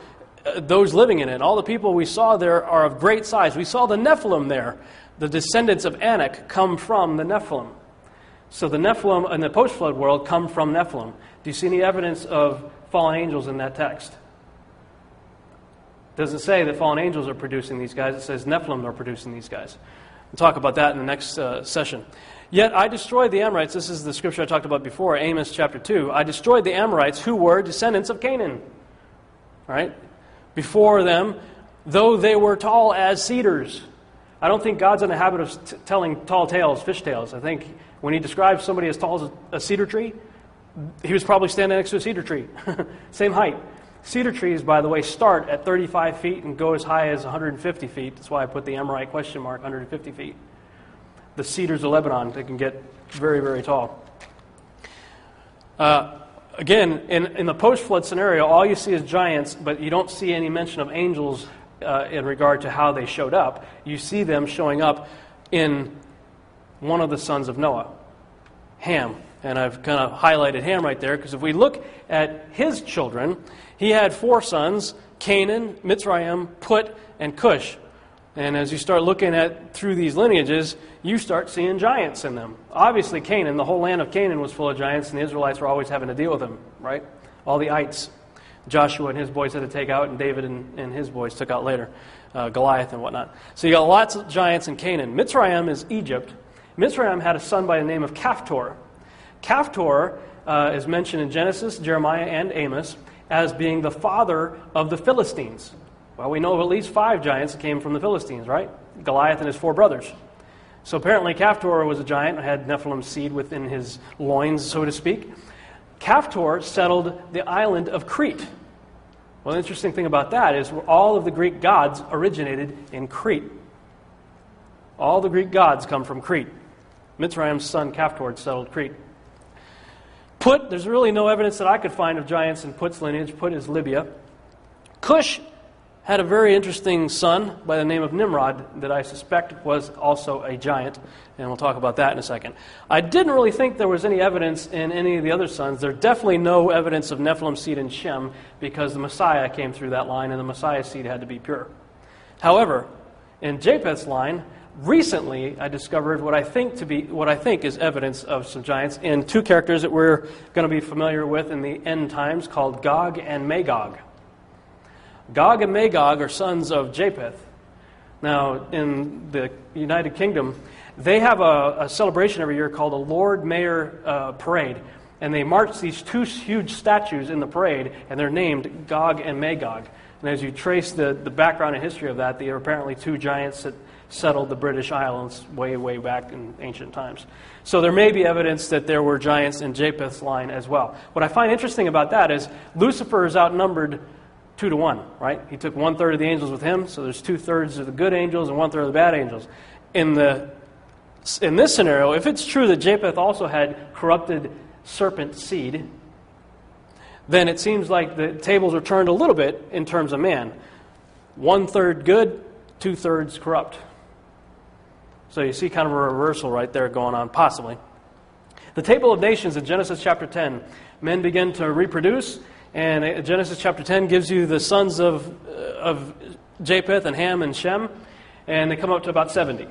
those living in it. All the people we saw there are of great size. We saw the Nephilim there. The descendants of Anak come from the Nephilim. So the Nephilim in the post-flood world come from Nephilim. Do you see any evidence of fallen angels in that text? It doesn't say that fallen angels are producing these guys. It says Nephilim are producing these guys. We'll talk about that in the next session. Yet I destroyed the Amorites. This is the scripture I talked about before, Amos chapter 2. I destroyed the Amorites who were descendants of Canaan. All right? Before them, though they were tall as cedars. I don't think God's in the habit of telling tall tales, fish tales. I think when he describes somebody as tall as a cedar tree, he was probably standing next to a cedar tree. Same height. Cedar trees, by the way, start at 35 feet and go as high as 150 feet. That's why I put the Amorite question mark, 150 feet. The cedars of Lebanon, they can get very, very tall. Again, in the post-flood scenario, all you see is giants, but you don't see any mention of angels in regard to how they showed up. You see them showing up in one of the sons of Noah, Ham. And I've kind of highlighted Ham right there, because if we look at his children, he had 4 sons, Canaan, Mitzrayim, Put, and Cush. And as you start looking at through these lineages, you start seeing giants in them. Obviously, Canaan, the whole land of Canaan was full of giants, and the Israelites were always having to deal with them, right? All the ites. Joshua and his boys had to take out, and David and his boys took out later. Goliath and whatnot. So you got lots of giants in Canaan. Mitzrayim is Egypt. Mitzrayim had a son by the name of Caphtor. Caphtor is mentioned in Genesis, Jeremiah, and Amos as being the father of the Philistines. Well, we know of at least 5 giants that came from the Philistines, right? Goliath and his 4 brothers. So apparently Caphtor was a giant and had Nephilim seed within his loins, so to speak. Caphtor settled the island of Crete. Well, the interesting thing about that is all of the Greek gods originated in Crete. All the Greek gods come from Crete. Mitzrayim's son Caphtor settled Crete. Put, there's really no evidence that I could find of giants in Put's lineage. Put is Libya. Cush had a very interesting son by the name of Nimrod that I suspect was also a giant, and we'll talk about that in a second. I didn't really think there was any evidence in any of the other sons. There's definitely no evidence of Nephilim seed in Shem because the Messiah came through that line, and the Messiah seed had to be pure. However, in Japheth's line, recently I discovered what I think is evidence of some giants in two characters that we're going to be familiar with in the end times called Gog and Magog. Gog and Magog are sons of Japheth. Now, in the United Kingdom, they have a celebration every year called a Lord Mayor Parade. And they march these two huge statues in the parade, and they're named Gog and Magog. And as you trace the background and history of that, they are apparently two giants that settled the British Islands way, way back in ancient times. So there may be evidence that there were giants in Japheth's line as well. What I find interesting about that is Lucifer is outnumbered 2-1, right? He took 1/3 of the angels with him, so there's 2/3 of the good angels and 1/3 of the bad angels. In this scenario, if it's true that Japheth also had corrupted serpent seed, then it seems like the tables are turned a little bit in terms of man. 1/3 good, 2/3 corrupt. So you see kind of a reversal right there going on, possibly. The table of nations in Genesis chapter 10, men begin to reproduce, and Genesis chapter 10 gives you the sons of Japheth and Ham and Shem, and they come up to about 70.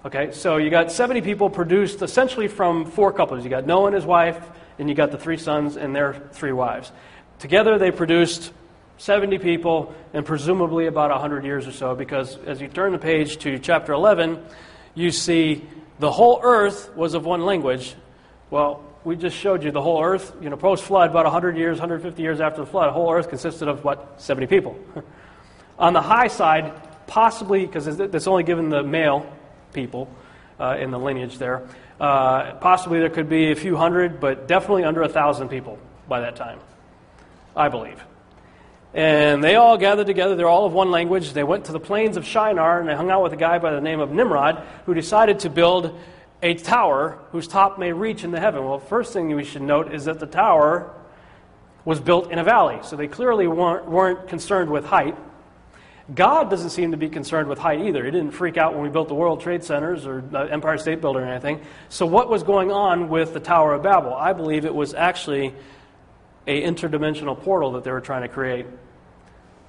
Okay, so you got 70 people produced essentially from 4 couples. You got Noah and his wife, and you got the 3 sons and their 3 wives. Together they produced 70 people, and presumably about 100 years or so, because as you turn the page to chapter 11, you see the whole earth was of one language. Well, we just showed you the whole earth, post-flood, about 100 years, 150 years after the flood, the whole earth consisted of, 70 people. On the high side, possibly, because it's only given the male people in the lineage there. Possibly there could be a few hundred, but definitely under 1,000 people by that time, I believe. And they all gathered together. They're all of one language. They went to the plains of Shinar, and they hung out with a guy by the name of Nimrod, who decided to build a tower whose top may reach into heaven. Well, first thing we should note is that the tower was built in a valley, so they clearly weren't concerned with height. God doesn't seem to be concerned with height either. He didn't freak out when we built the World Trade Centers or the Empire State Building or anything. So what was going on with the Tower of Babel? I believe it was actually an interdimensional portal that they were trying to create,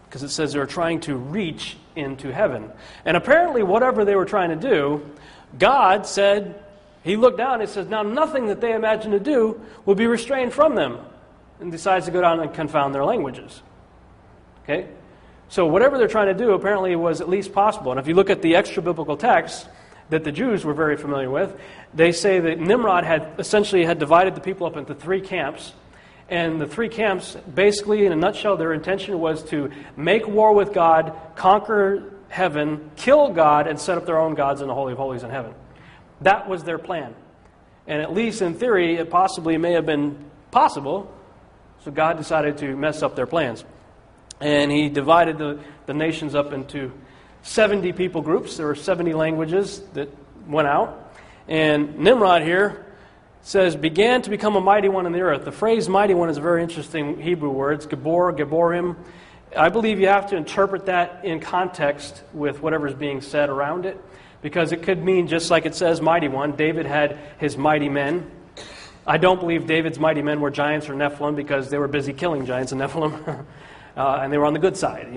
because it says they were trying to reach into heaven. And apparently whatever they were trying to do, God said, He looked down and He says, now nothing that they imagine to do will be restrained from them, and decides to go down and confound their languages. Okay? So whatever they're trying to do apparently was at least possible. And if you look at the extra-biblical texts that the Jews were very familiar with, they say that Nimrod had divided the people up into 3 camps. And the 3 camps, basically, in a nutshell, their intention was to make war with God, conquer heaven, kill God, and set up their own gods in the Holy of Holies in heaven. That was their plan. And at least in theory, it possibly may have been possible. So God decided to mess up their plans. And He divided the nations up into 70 people groups. There were 70 languages that went out. And Nimrod here says, began to become a mighty one in the earth. The phrase mighty one is a very interesting Hebrew word. It's Gabor, Gaborim. I believe you have to interpret that in context with whatever's being said around it, because it could mean, just like it says mighty one, David had his mighty men. I don't believe David's mighty men were giants or Nephilim, because they were busy killing giants and Nephilim. And they were on the good side,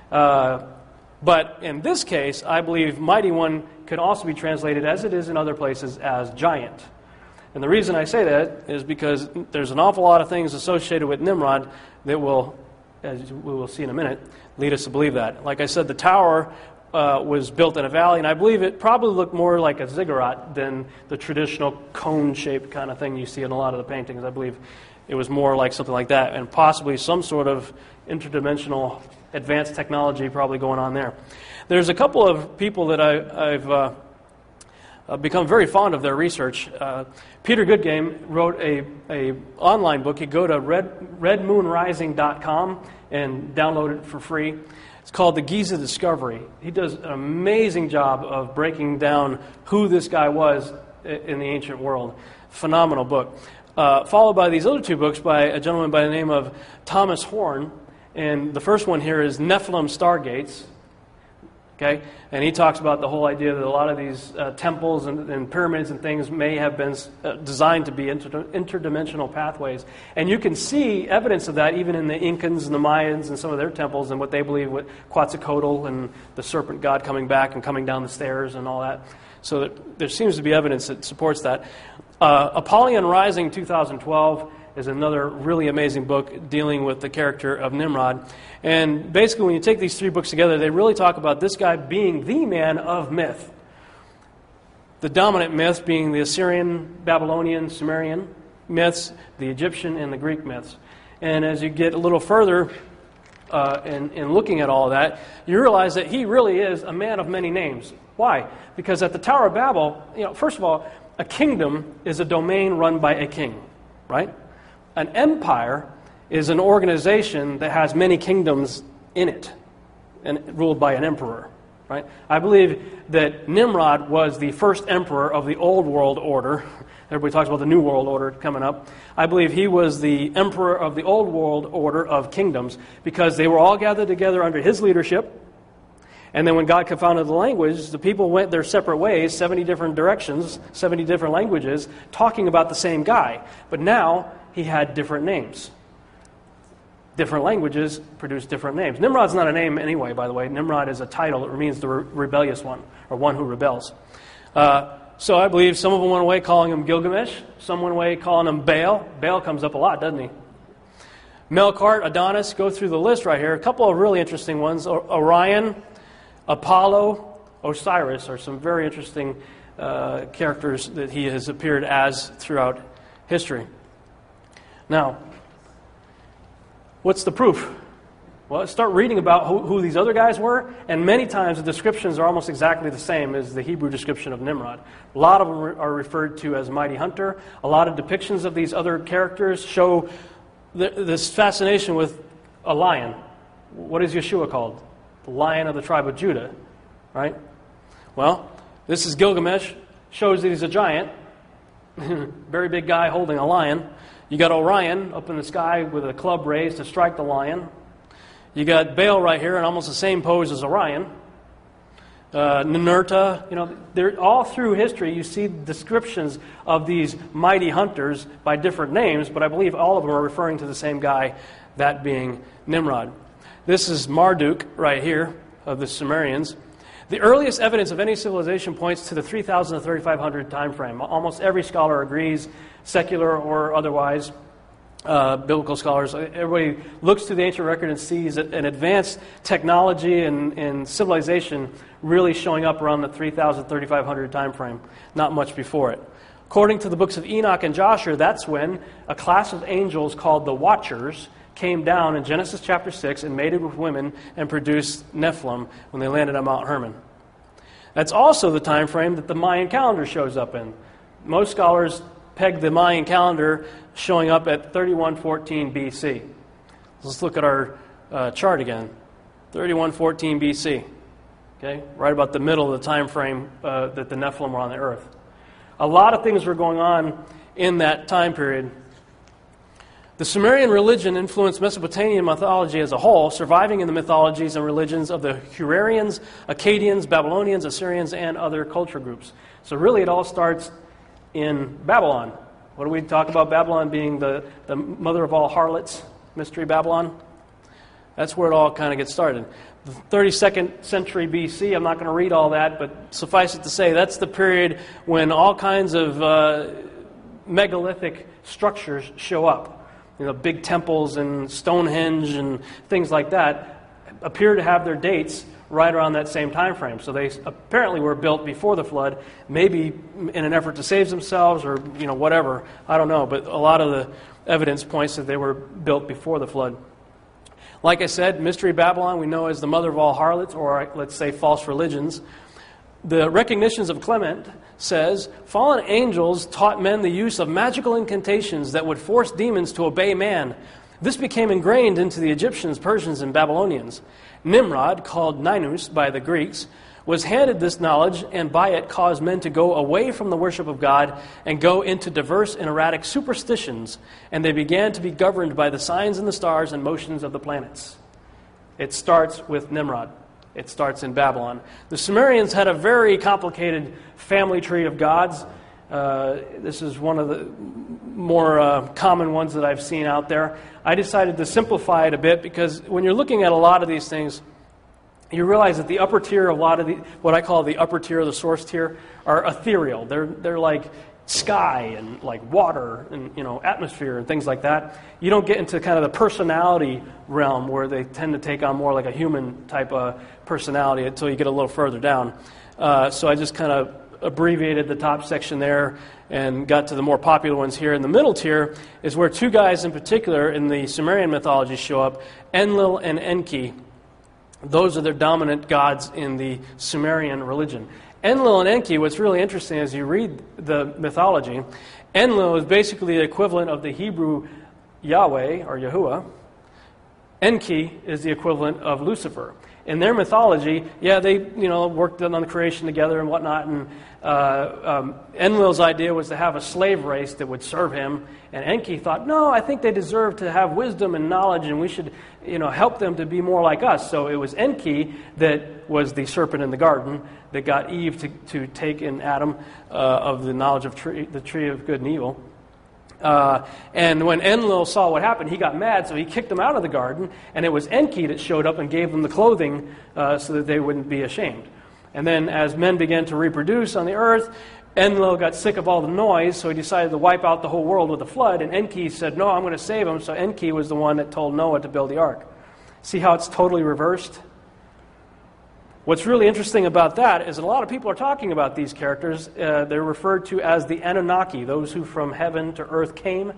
But in this case, I believe mighty one could also be translated, as it is in other places, as giant. And the reason I say that is because there's an awful lot of things associated with Nimrod that will, as we will see in a minute, lead us to believe that. Like I said, the tower was built in a valley, and I believe it probably looked more like a ziggurat than the traditional cone-shaped kind of thing you see in a lot of the paintings. I believe it was more like something like that, and possibly some sort of interdimensional advanced technology probably going on there. There's a couple of people that I've become very fond of their research. Peter Goodgame wrote a online book. You go to redmoonrising.com and download it for free. It's called The Giza Discovery. He does an amazing job of breaking down who this guy was in the ancient world. Phenomenal book. Followed by these other 2 books by a gentleman by the name of Thomas Horn. And the first one here is Nephilim Stargates. Okay? And he talks about the whole idea that a lot of these temples and pyramids and things may have been designed to be interdimensional pathways. And you can see evidence of that even in the Incans and the Mayans and some of their temples and what they believe with Quetzalcoatl and the serpent god coming back and coming down the stairs and all that. So there seems to be evidence that supports that. Apollyon Rising 2012 is another really amazing book dealing with the character of Nimrod. And basically, when you take these three books together, they really talk about this guy being the man of myth. The dominant myth being the Assyrian, Babylonian, Sumerian myths, the Egyptian, and the Greek myths. And as you get a little further in looking at all of that, you realize that he really is a man of many names. Why? Because at the Tower of Babel, first of all, a kingdom is a domain run by a king, right? An empire is an organization that has many kingdoms in it and ruled by an emperor, right? I believe that Nimrod was the first emperor of the old world order. Everybody talks about the new world order coming up. I believe he was the emperor of the old world order of kingdoms because they were all gathered together under his leadership. And then when God confounded the language, the people went their separate ways, 70 different directions, 70 different languages, talking about the same guy. But now he had different names. Different languages produce different names. Nimrod's not a name anyway, by the way. Nimrod is a title. It means the rebellious one, or one who rebels. So I believe some of them went away calling him Gilgamesh. Some went away calling him Baal. Baal comes up a lot, doesn't he? Melkart, Adonis, go through the list right here. A couple of really interesting ones. Orion, Apollo, Osiris are some very interesting characters that he has appeared as throughout history. Now, what's the proof? Well, start reading about who these other guys were, and many times the descriptions are almost exactly the same as the Hebrew description of Nimrod. A lot of them are referred to as mighty hunter. A lot of depictions of these other characters show this fascination with a lion. What is Yeshua called? The Lion of the tribe of Judah, right? Well, this is Gilgamesh. Shows that he's a giant. Very big guy holding a lion. You got Orion up in the sky with a club raised to strike the lion. You got Baal right here in almost the same pose as Orion. Ninurta, they're all through history. You see descriptions of these mighty hunters by different names, but I believe all of them are referring to the same guy, that being Nimrod. This is Marduk right here of the Sumerians. The earliest evidence of any civilization points to the 3000 to 3500 time frame. Almost every scholar agrees, secular or otherwise, biblical scholars. Everybody looks to the ancient record and sees an advanced technology and civilization really showing up around the 3000 to 3500 time frame, not much before it. According to the books of Enoch and Joshua, that's when a class of angels called the Watchers came down in Genesis chapter 6 and mated with women and produced Nephilim when they landed on Mount Hermon. That's also the time frame that the Mayan calendar shows up in. Most scholars peg the Mayan calendar showing up at 3114 BC. Let's look at our chart again. 3114 BC. Okay, right about the middle of the time frame that the Nephilim were on the earth. A lot of things were going on in that time period. The Sumerian religion influenced Mesopotamian mythology as a whole, surviving in the mythologies and religions of the Hurarians, Akkadians, Babylonians, Assyrians, and other culture groups. So really it all starts in Babylon. What do we talk about Babylon being the mother of all harlots, Mystery Babylon? That's where it all kind of gets started. The 32nd century BC, I'm not going to read all that, but suffice it to say, that's the period when all kinds of megalithic structures show up. Big temples and Stonehenge and things like that appear to have their dates right around that same time frame. So they apparently were built before the flood, maybe in an effort to save themselves or whatever. I don't know, but a lot of the evidence points that they were built before the flood. Like I said, Mystery Babylon we know as the mother of all harlots, or let's say false religions. The Recognitions of Clement says, fallen angels taught men the use of magical incantations that would force demons to obey man. This became ingrained into the Egyptians, Persians, and Babylonians. Nimrod, called Ninus by the Greeks, was handed this knowledge and by it caused men to go away from the worship of God and go into diverse and erratic superstitions, and they began to be governed by the signs in the stars and motions of the planets. It starts with Nimrod. It starts in Babylon. The Sumerians had a very complicated family tree of gods. This is one of the more common ones that I've seen out there. I decided to simplify it a bit because when you're looking at a lot of these things, you realize that the upper tier, a lot of the, what I call the upper tier, the source tier, are ethereal. They're like sky and like water and atmosphere and things like that. You don't get into kind of the personality realm where they tend to take on more like a human type of personality until you get a little further down. So I just kind of abbreviated the top section there and got to the more popular ones here. In the middle tier is where two guys in particular in the Sumerian mythology show up, Enlil and Enki. Those are their dominant gods in the Sumerian religion. Enlil and Enki, what's really interesting as you read the mythology, Enlil is basically the equivalent of the Hebrew Yahweh or Yahuwah. Enki is the equivalent of Lucifer. In their mythology, they worked on the creation together and whatnot, and Enlil's idea was to have a slave race that would serve him, and Enki thought, no, I think they deserve to have wisdom and knowledge, and we should help them to be more like us. So it was Enki that was the serpent in the garden that got Eve to take in Adam of the knowledge of the tree of good and evil. And when Enlil saw what happened, he got mad, so he kicked them out of the garden, and it was Enki that showed up and gave them the clothing so that they wouldn't be ashamed. And then as men began to reproduce on the earth, Enlil got sick of all the noise, so he decided to wipe out the whole world with a flood, and Enki said, no, I'm going to save them, so Enki was the one that told Noah to build the ark. See how it's totally reversed? What's really interesting about that is a lot of people are talking about these characters. They're referred to as the Anunnaki, those who from heaven to earth came.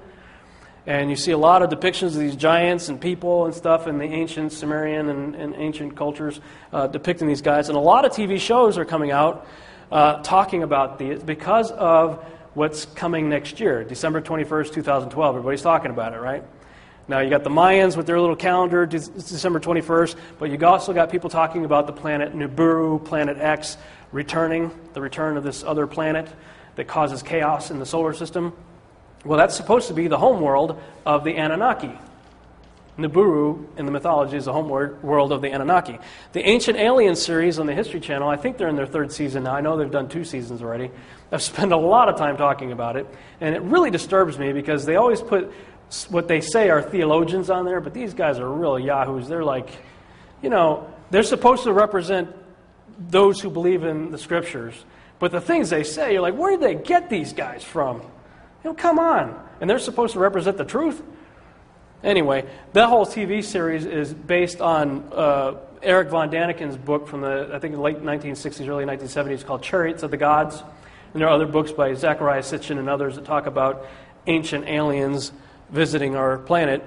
And you see a lot of depictions of these giants and people and stuff in the ancient Sumerian and ancient cultures depicting these guys. And a lot of TV shows are coming out talking about these because of what's coming next year, December 21st, 2012. Everybody's talking about it, right? Now, you got the Mayans with their little calendar, it's December 21st, but you also got people talking about the planet Nibiru, Planet X, returning, the return of this other planet that causes chaos in the solar system. Well, that's supposed to be the homeworld of the Anunnaki. Nibiru, in the mythology, is the homeworld of the Anunnaki. The Ancient Aliens series on the History Channel, I think they're in their third season now. I know they've done 2 seasons already. I've spent a lot of time talking about it, and it really disturbs me because they always put what they say are theologians on there, but these guys are real yahoos. They're like, they're supposed to represent those who believe in the scriptures, but the things they say, you're like, where did they get these guys from? Come on. And they're supposed to represent the truth? Anyway, that whole TV series is based on Eric von Daniken's book from the, I think, late 1960s, early 1970s, called Chariots of the Gods. And there are other books by Zechariah Sitchin and others that talk about ancient aliens visiting our planet.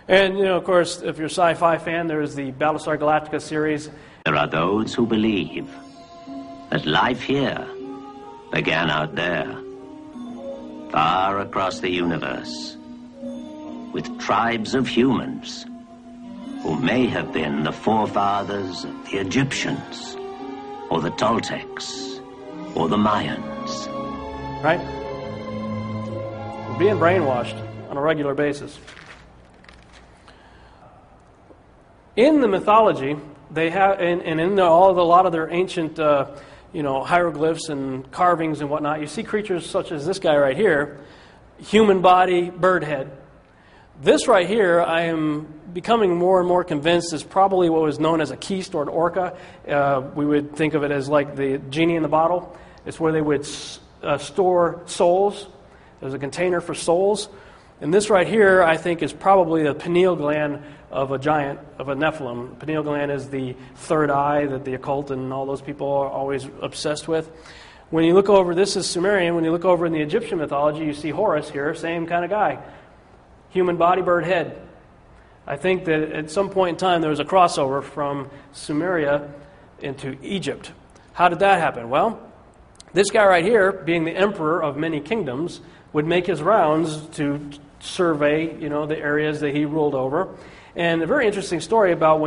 And, of course, if you're a sci-fi fan, there's the Battlestar Galactica series. There are those who believe that life here began out there, far across the universe, with tribes of humans who may have been the forefathers of the Egyptians, or the Toltecs, or the Mayans. Right? We're being brainwashed on a regular basis. In the mythology, they have, and in a lot of their ancient, hieroglyphs and carvings and whatnot, you see creatures such as this guy right here, human body, bird head. This right here, I am becoming more and more convinced is probably what was known as a keist or an orca. We would think of it as like the genie in the bottle. It's where they would store souls. There's a container for souls. And this right here, I think, is probably the pineal gland of a giant, of a Nephilim. The pineal gland is the third eye that the occult and all those people are always obsessed with. When you look over, this is Sumerian. When you look over in the Egyptian mythology, you see Horus here, same kind of guy. Human body, bird head. I think that at some point in time there was a crossover from Sumeria into Egypt. How did that happen? Well, this guy right here, being the emperor of many kingdoms, would make his rounds to survey, the areas that he ruled over. And a very interesting story about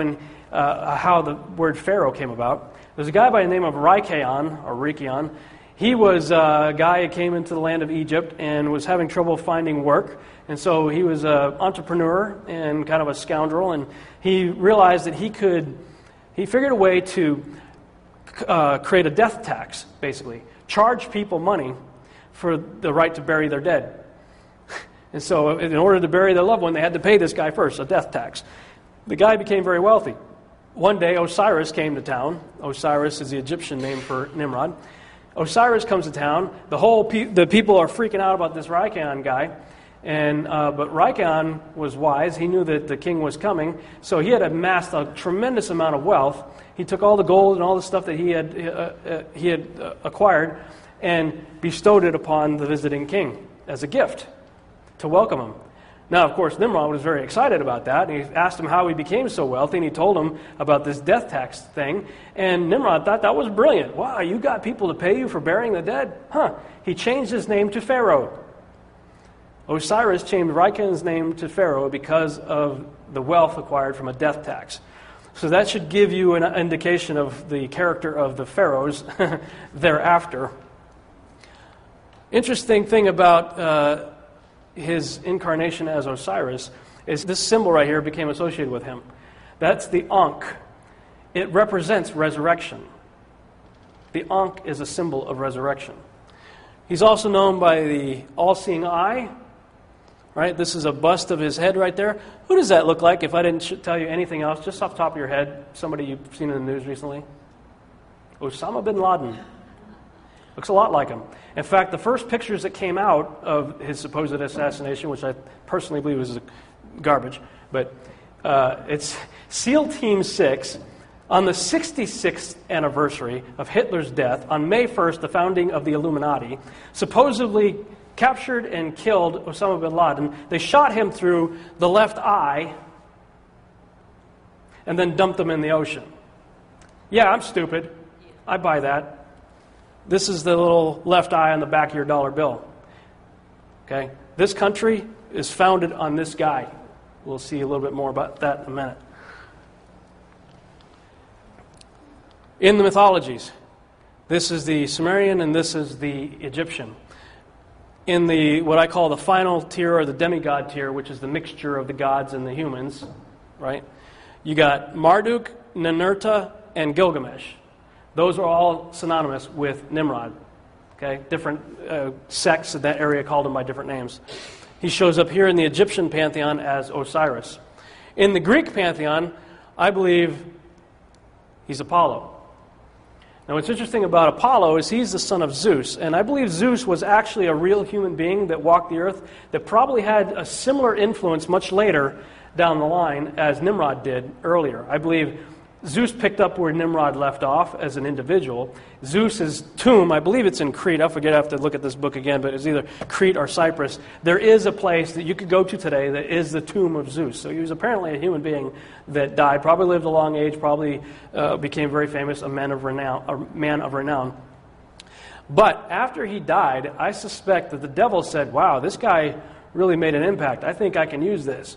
how the word Pharaoh came about. There's a guy by the name of Rikeon. He was a guy who came into the land of Egypt and was having trouble finding work. And so he was an entrepreneur and kind of a scoundrel. And he realized that he he figured a way to create a death tax, basically. Charge people money for the right to bury their dead. And so in order to bury their loved one, they had to pay this guy first, a death tax. The guy became very wealthy. One day, Osiris came to town. Osiris is the Egyptian name for Nimrod. Osiris comes to town. The people are freaking out about this Raikon guy. But Raikon was wise. He knew that the king was coming. So he had amassed a tremendous amount of wealth. He took all the gold and all the stuff that he had acquired and bestowed it upon the visiting king as a gift to welcome him. Now, of course, Nimrod was very excited about that. And he asked him how he became so wealthy, and he told him about this death tax thing. And Nimrod thought that was brilliant. Wow, you got people to pay you for burying the dead? Huh. He changed his name to Pharaoh. Osiris changed Raikon's name to Pharaoh because of the wealth acquired from a death tax. So that should give you an indication of the character of the pharaohs thereafter. Interesting thing about his incarnation as Osiris is this symbol right here became associated with him. That's the Ankh. It represents resurrection. The Ankh is a symbol of resurrection. He's also known by the all-seeing eye. Right? This is a bust of his head right there. Who does that look like if I didn't tell you anything else, just off the top of your head? Somebody you've seen in the news recently? Osama bin Laden. Looks a lot like him. In fact, the first pictures that came out of his supposed assassination, which I personally believe was garbage, but it's SEAL Team 6 on the 66th anniversary of Hitler's death, on May 1st, the founding of the Illuminati, supposedly captured and killed Osama bin Laden. They shot him through the left eye and then dumped him in the ocean. Yeah, I'm stupid. I buy that. This is the little left eye on the back of your dollar bill. Okay? This country is founded on this guy. We'll see a little bit more about that in a minute. In the mythologies, this is the Sumerian and this is the Egyptian. In the what I call the final tier or the demigod tier, which is the mixture of the gods and the humans, right? You got Marduk, Ninurta, and Gilgamesh. Those are all synonymous with Nimrod. Okay, different sects of that area called him by different names. He shows up here in the Egyptian pantheon as Osiris. In the Greek pantheon, I believe he's Apollo. Now, what's interesting about Apollo is he's the son of Zeus, and I believe Zeus was actually a real human being that walked the earth that probably had a similar influence much later down the line as Nimrod did earlier. I believe Zeus picked up where Nimrod left off as an individual. Zeus's tomb, I believe it's in Crete. I forget, I have to look at this book again, but it's either Crete or Cyprus. There is a place that you could go to today that is the tomb of Zeus. So he was apparently a human being that died, probably lived a long age, probably became very famous, a man of renown. But after he died, I suspect that the devil said, wow, this guy really made an impact. I think I can use this.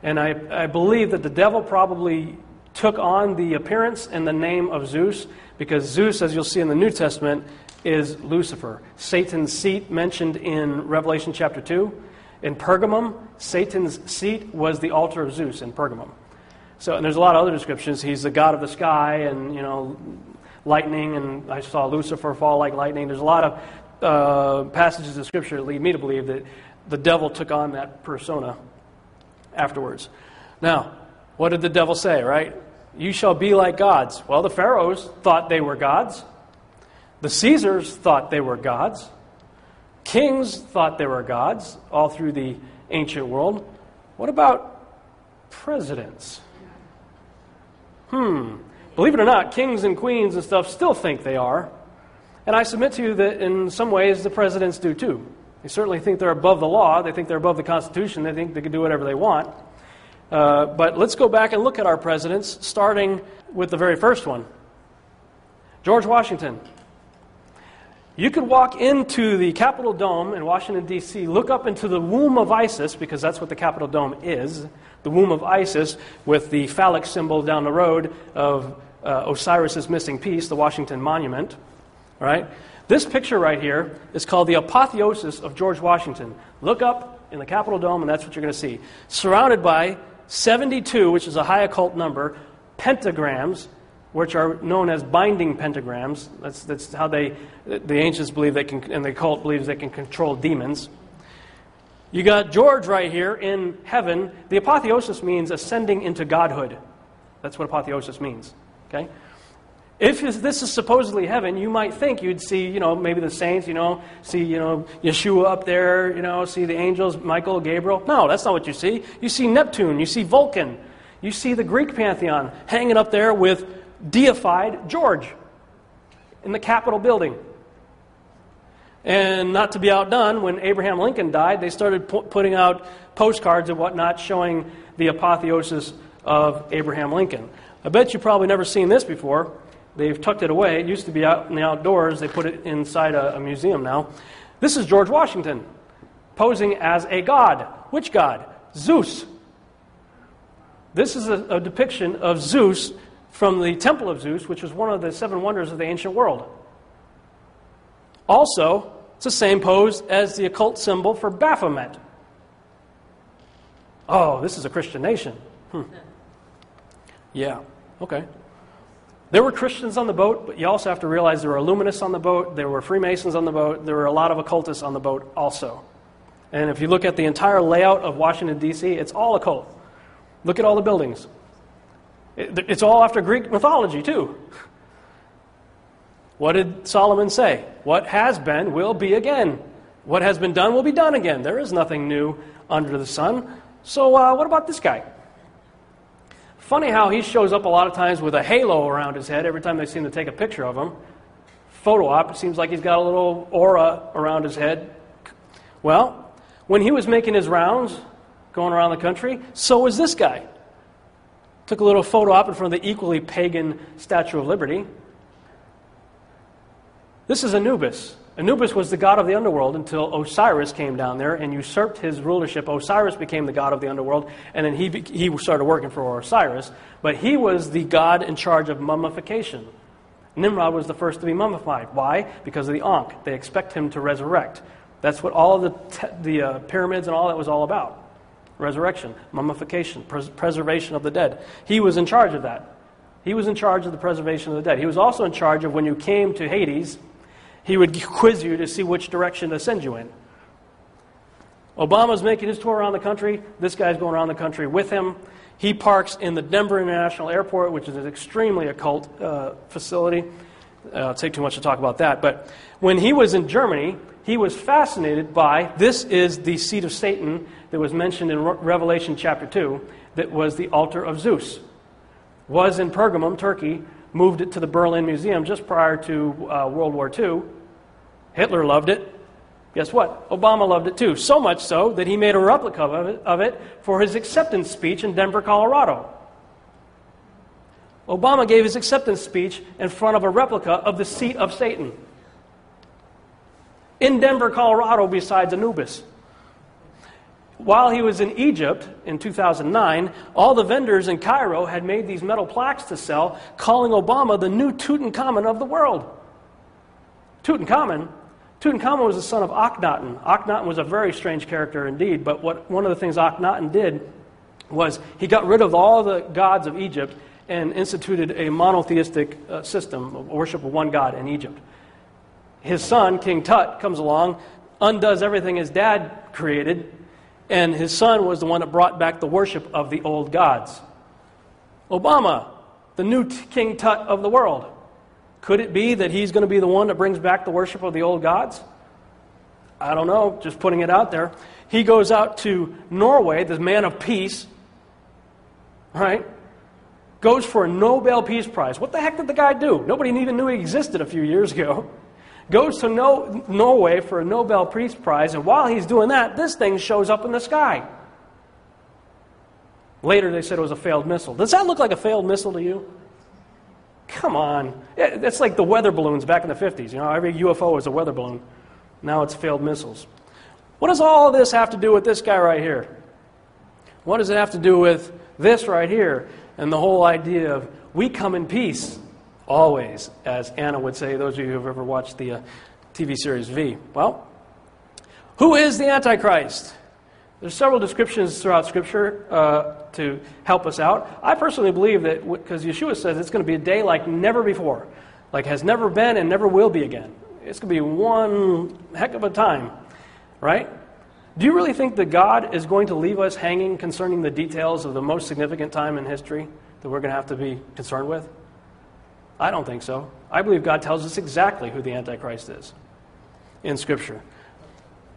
And I believe that the devil probably took on the appearance and the name of Zeus, because Zeus, as you'll see in the New Testament, is Lucifer. Satan's seat mentioned in Revelation chapter 2. In Pergamum, Satan's seat was the altar of Zeus in Pergamum. So, and there's a lot of other descriptions. He's the god of the sky and, lightning, and I saw Lucifer fall like lightning. There's a lot of passages of Scripture that lead me to believe that the devil took on that persona afterwards. Now, what did the devil say, right? You shall be like gods. Well, the pharaohs thought they were gods. The Caesars thought they were gods. Kings thought they were gods all through the ancient world. What about presidents? Believe it or not, kings and queens and stuff still think they are. And I submit to you that in some ways the presidents do too. They certainly think they're above the law. They think they're above the Constitution. They think they can do whatever they want. But let's go back and look at our presidents, starting with the very first one, George Washington. You could walk into the Capitol Dome in Washington, D.C., look up into the womb of Isis, because that's what the Capitol Dome is, the womb of Isis, with the phallic symbol down the road of Osiris's missing piece, the Washington Monument. Right? This picture right here is called the apotheosis of George Washington. Look up in the Capitol Dome, and that's what you're going to see. Surrounded by 72, which is a high occult number, pentagrams which are known as binding pentagrams. That's how the ancients believe they can, and the cult believes they can control demons. You got George right here in heaven. The apotheosis means ascending into godhood. That's what apotheosis means. Okay? If this is supposedly heaven, you might think you'd see, maybe the saints, see, Yeshua up there, see the angels, Michael, Gabriel. No, that's not what you see. You see Neptune, you see Vulcan, you see the Greek pantheon hanging up there with deified George in the Capitol building. And not to be outdone, when Abraham Lincoln died, they started putting out postcards and whatnot showing the apotheosis of Abraham Lincoln. I bet you've probably never seen this before. They've tucked it away. It used to be out in the outdoors. They put it inside a museum now. This is George Washington posing as a god. Which god? Zeus. This is a depiction of Zeus from the Temple of Zeus, which was one of the 7 wonders of the ancient world. Also, it's the same pose as the occult symbol for Baphomet. Oh, this is a Christian nation. Yeah, okay. There were Christians on the boat, but you also have to realize there were Illuminists on the boat, there were Freemasons on the boat, there were a lot of occultists on the boat also. And if you look at the entire layout of Washington, D.C., it's all occult. Look at all the buildings. It's all after Greek mythology, too. What did Solomon say? What has been will be again. What has been done will be done again. There is nothing new under the sun. So what about this guy? Funny how he shows up a lot of times with a halo around his head every time they seem to take a picture of him. Photo op, it seems like he's got a little aura around his head. Well, when he was making his rounds, going around the country, so was this guy. Took a little photo op in front of the equally pagan Statue of Liberty. This is Anubis. Anubis was the god of the underworld until Osiris came down there and usurped his rulership. Osiris became the god of the underworld, and then he started working for Osiris. But he was the god in charge of mummification. Nimrod was the first to be mummified. Why? Because of the Ankh. They expect him to resurrect. That's what all of the pyramids and all that was all about. Resurrection, mummification, preservation of the dead. He was in charge of that. He was in charge of the preservation of the dead. He was also in charge of when you came to Hades, he would quiz you to see which direction to send you in. Obama's making his tour around the country. This guy's going around the country with him. He parks in the Denver International Airport, which is an extremely occult facility. It'll take too much to talk about that. But when he was in Germany, he was fascinated by, this is the seat of Satan that was mentioned in Revelation chapter 2, that was the altar of Zeus. Was in Pergamum, Turkey, moved it to the Berlin Museum just prior to World War II. Hitler loved it. Guess what? Obama loved it too. So much so that he made a replica of it for his acceptance speech in Denver, Colorado. Obama gave his acceptance speech in front of a replica of the seat of Satan. In Denver, Colorado, besides Anubis. While he was in Egypt in 2009, all the vendors in Cairo had made these metal plaques to sell, calling Obama the new Tutankhamun of the world. Tutankhamun was the son of Akhenaten. Akhenaten was a very strange character indeed, but one of the things Akhenaten did was he got rid of all the gods of Egypt and instituted a monotheistic system of worship of one god in Egypt. His son, King Tut, comes along, undoes everything his dad created, and his son was the one that brought back the worship of the old gods. Obama, the new King Tut of the world. Could it be that he's going to be the one that brings back the worship of the old gods? I don't know, just putting it out there. He goes out to Norway, the man of peace, right? Goes for a Nobel Peace Prize. What the heck did the guy do? Nobody even knew he existed a few years ago. Goes to Norway for a Nobel Peace Prize, and while he's doing that, this thing shows up in the sky. Later they said it was a failed missile. Does that look like a failed missile to you? Come on. It's like the weather balloons back in the 50s. Every UFO is a weather balloon. Now it's failed missiles. What does all this have to do with this guy right here? What does it have to do with this right here? And the whole idea of we come in peace. Always, as Anna would say, those of you who have ever watched the TV series V. Well, who is the Antichrist? There's several descriptions throughout Scripture to help us out. I personally believe that, because Yeshua says it's going to be a day like never before, like has never been and never will be again. It's going to be one heck of a time, right? Do you really think that God is going to leave us hanging concerning the details of the most significant time in history that we're going to have to be concerned with? I don't think so. I believe God tells us exactly who the Antichrist is in Scripture.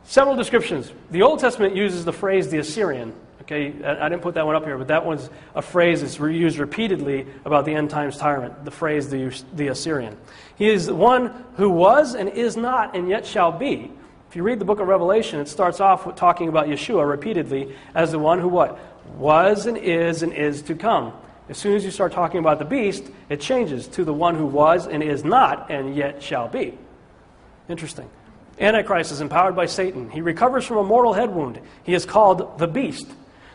Several descriptions. The Old Testament uses the phrase the Assyrian. Okay, I didn't put that one up here, but that one's a phrase that's used repeatedly about the end times tyrant, the phrase the Assyrian. He is the one who was and is not and yet shall be. If you read the book of Revelation, it starts off with talking about Yeshua repeatedly as the one who what? Was and is to come. As soon as you start talking about the beast, it changes to the one who was and is not and yet shall be. Interesting. Antichrist is empowered by Satan. He recovers from a mortal head wound. He is called the beast.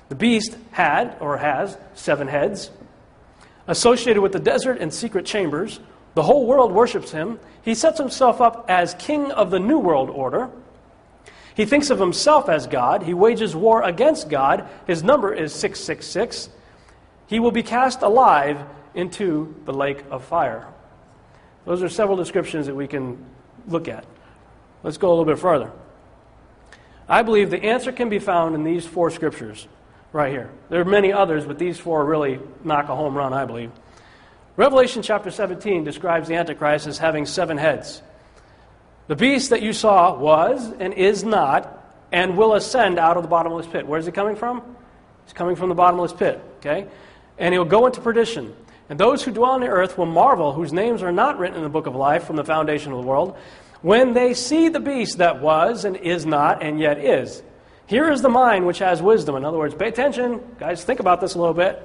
The beast had, or has, 7 heads. Associated with the desert and secret chambers, the whole world worships him. He sets himself up as king of the New World Order. He thinks of himself as God. He wages war against God. His number is 666. He will be cast alive into the lake of fire. Those are several descriptions that we can look at. Let's go a little bit further. I believe the answer can be found in these 4 scriptures right here. There are many others, but these 4 really knock a home run, I believe. Revelation chapter 17 describes the Antichrist as having 7 heads. The beast that you saw was and is not and will ascend out of the bottomless pit. Where is he coming from? He's coming from the bottomless pit, okay? And he'll go into perdition. And those who dwell on the earth will marvel, whose names are not written in the book of life from the foundation of the world, when they see the beast that was and is not and yet is. Here is the mind which has wisdom. In other words, pay attention. Guys, think about this a little bit.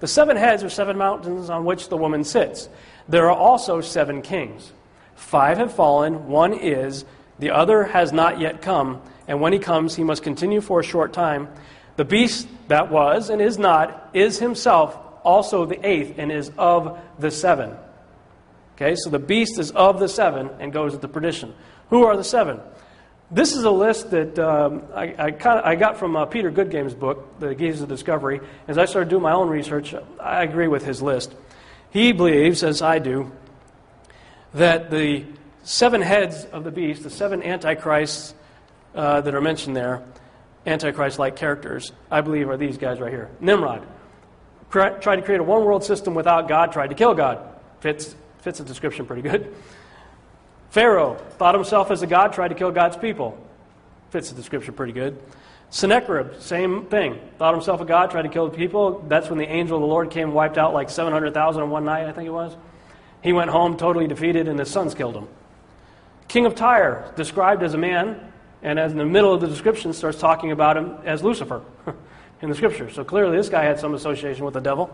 The 7 heads are 7 mountains on which the woman sits. There are also 7 kings. 5 have fallen, 1 is, the other has not yet come, and when he comes, he must continue for a short time. The beast that was and is not is himself also the 8th and is of the 7. Okay, so the beast is of the 7 and goes into perdition. Who are the 7? This is a list that I got from Peter Goodgame's book, The Keys of Discovery. As I started doing my own research, I agree with his list. He believes, as I do, that the 7 heads of the beast, the 7 antichrists that are mentioned there, antichrist-like characters, I believe are these guys right here. Nimrod tried to create a one-world system without God, tried to kill God. Fits the description pretty good. Pharaoh thought himself as a god, tried to kill God's people. Fits the description pretty good. Sennacherib, same thing. Thought himself a god, tried to kill the people. That's when the angel of the Lord came and wiped out like 700,000 in one night, I think it was. He went home totally defeated and his sons killed him. King of Tyre, described as a man, and as in the middle of the description starts talking about him as Lucifer in the scripture. So clearly this guy had some association with the devil.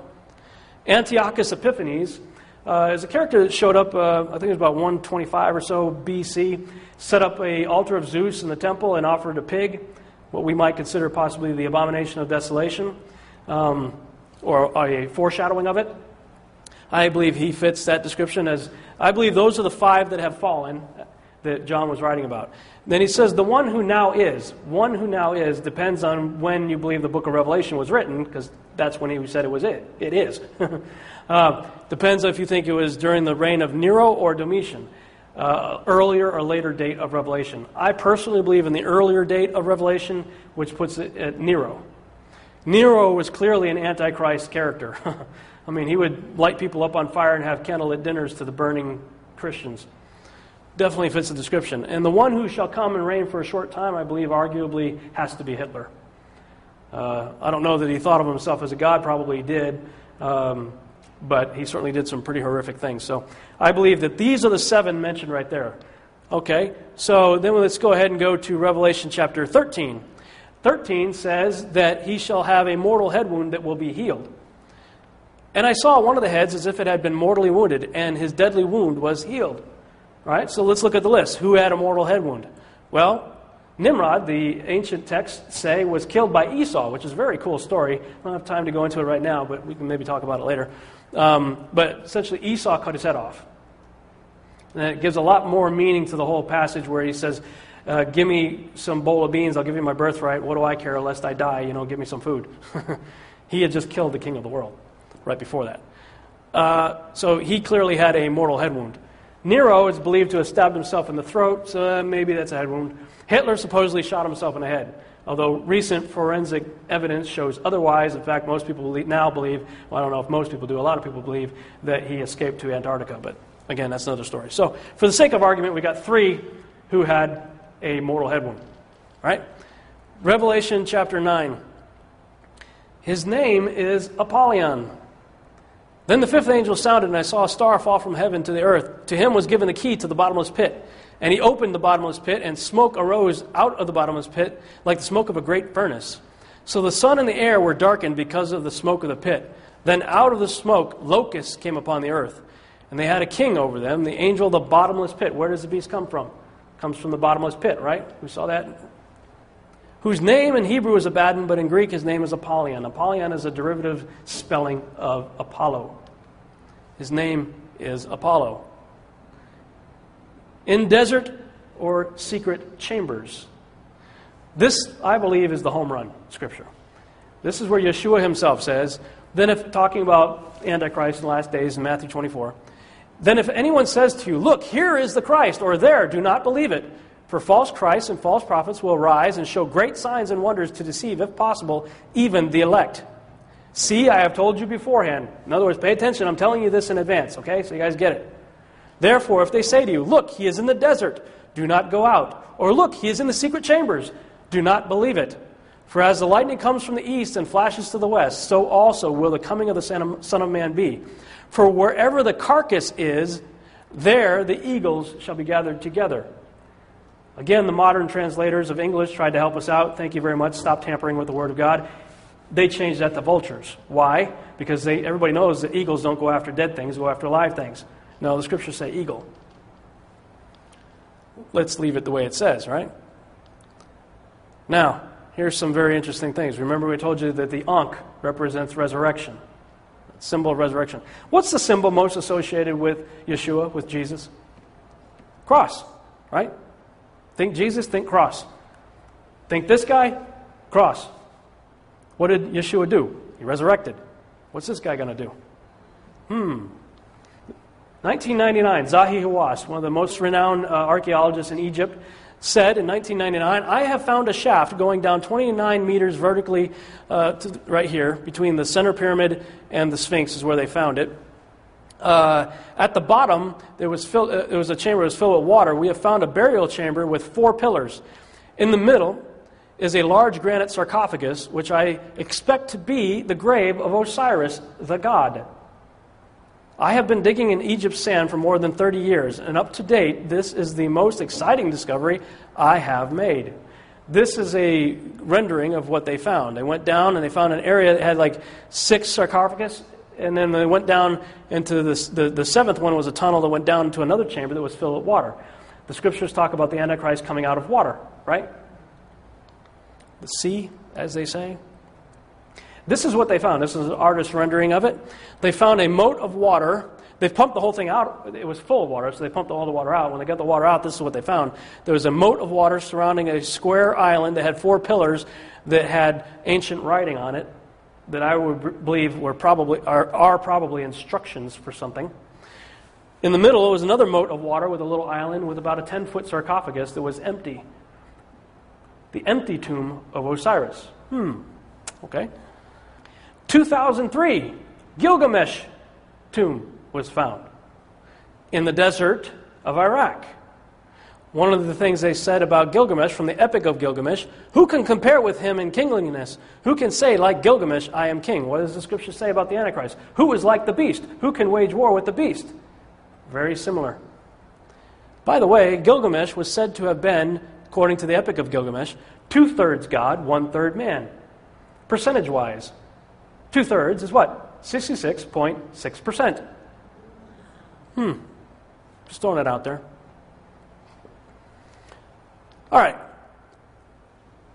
Antiochus Epiphanes is a character that showed up, I think it was about 125 or so BC, set up an altar of Zeus in the temple and offered a pig, what we might consider possibly the abomination of desolation, or a foreshadowing of it. I believe he fits that description as, I believe those are the 5 that have fallen that John was writing about. Then he says, the one who now is depends on when you believe the book of Revelation was written, because that's when he said it was it. It is. Depends if you think it was during the reign of Nero or Domitian, earlier or later date of Revelation. I personally believe in the earlier date of Revelation, which puts it at Nero. Nero was clearly an antichrist character. I mean, he would light people up on fire and have candlelit dinners to the burning Christians. Definitely fits the description. And the one who shall come and reign for a short time, I believe, arguably has to be Hitler. I don't know that he thought of himself as a god, probably he did, but he certainly did some pretty horrific things. So I believe that these are the 7 mentioned right there. Okay, so then let's go ahead and go to Revelation chapter 13. 13 says that he shall have a mortal head wound that will be healed. And I saw one of the heads as if it had been mortally wounded, and his deadly wound was healed. Right? So let's look at the list. Who had a mortal head wound? Well, Nimrod, the ancient texts say, was killed by Esau, which is a very cool story. I don't have time to go into it right now, but we can maybe talk about it later. But essentially, Esau cut his head off. And it gives a lot more meaning to the whole passage where he says, give me some bowl of beans, I'll give you my birthright. What do I care, lest I die? Give me some food. He had just killed the king of the world right before that. So he clearly had a mortal head wound. Nero is believed to have stabbed himself in the throat, so maybe that's a head wound. Hitler supposedly shot himself in the head, although recent forensic evidence shows otherwise. In fact, most people now believe, well, I don't know if most people do, a lot of people believe that he escaped to Antarctica, but again, that's another story. So for the sake of argument, we got 3 who had a mortal head wound. Right? Revelation chapter 9. His name is Apollyon. Then the 5th angel sounded, and I saw a star fall from heaven to the earth. To him was given the key to the bottomless pit. And he opened the bottomless pit, and smoke arose out of the bottomless pit like the smoke of a great furnace. So the sun and the air were darkened because of the smoke of the pit. Then out of the smoke locusts came upon the earth. And they had a king over them, the angel of the bottomless pit. Where does the beast come from? It comes from the bottomless pit, right? We saw that. Whose name in Hebrew is Abaddon, but in Greek his name is Apollyon. Apollyon is a derivative spelling of Apollo. His name is Apollo. In desert or secret chambers. This, I believe, is the home run scripture. This is where Yeshua himself says, then if talking about Antichrist in the last days in Matthew 24, then if anyone says to you, look, here is the Christ, or there, do not believe it. For false Christs and false prophets will rise and show great signs and wonders to deceive, if possible, even the elect. See, I have told you beforehand. In other words, pay attention. I'm telling you this in advance, okay? So you guys get it. Therefore, if they say to you, look, he is in the desert, do not go out. Or look, he is in the secret chambers, do not believe it. For as the lightning comes from the east and flashes to the west, so also will the coming of the Son of Man be. For wherever the carcass is, there the eagles shall be gathered together. Again, the modern translators of English tried to help us out. Thank you very much. Stop tampering with the Word of God. They changed that to vultures. Why? Because everybody knows that eagles don't go after dead things, go after live things. No, the scriptures say eagle. Let's leave it the way it says, right? Now, here's some very interesting things. Remember we told you that the Ankh represents resurrection. Symbol of resurrection. What's the symbol most associated with Yeshua, with Jesus? Cross, right? Think Jesus, think cross. Think this guy, cross. What did Yeshua do? He resurrected. What's this guy going to do? 1999, Zahi Hawass, one of the most renowned archaeologists in Egypt, said in 1999, I have found a shaft going down 29 meters vertically right here between the center pyramid and the Sphinx is where they found it. At the bottom, there was a chamber that was filled with water. We have found a burial chamber with 4 pillars. In the middle is a large granite sarcophagus, which I expect to be the grave of Osiris, the god. I have been digging in Egypt's sand for more than 30 years, and up to date, this is the most exciting discovery I have made. This is a rendering of what they found. They went down and they found an area that had like 6 sarcophagus, and then they went down into the 7th one was a tunnel that went down into another chamber that was filled with water. The scriptures talk about the Antichrist coming out of water, right? The sea, as they say. This is what they found. This is an artist's rendering of it. They found a moat of water. They pumped the whole thing out. It was full of water, so they pumped all the water out. When they got the water out, this is what they found. There was a moat of water surrounding a square island that had 4 pillars that had ancient writing on it that I would believe are probably instructions for something. In the middle, was another moat of water with a little island with about a 10-foot sarcophagus that was empty. The empty tomb of Osiris. Okay. 2003, Gilgamesh tomb was found in the desert of Iraq. One of the things they said about Gilgamesh from the Epic of Gilgamesh, who can compare with him in kingliness? Who can say, like Gilgamesh, I am king? What does the scripture say about the Antichrist? Who is like the beast? Who can wage war with the beast? Very similar. By the way, Gilgamesh was said to have been, according to the Epic of Gilgamesh, 2/3 God, 1/3 man. Percentage-wise, 2/3 is what? 66.6%. Just throwing it out there. All right.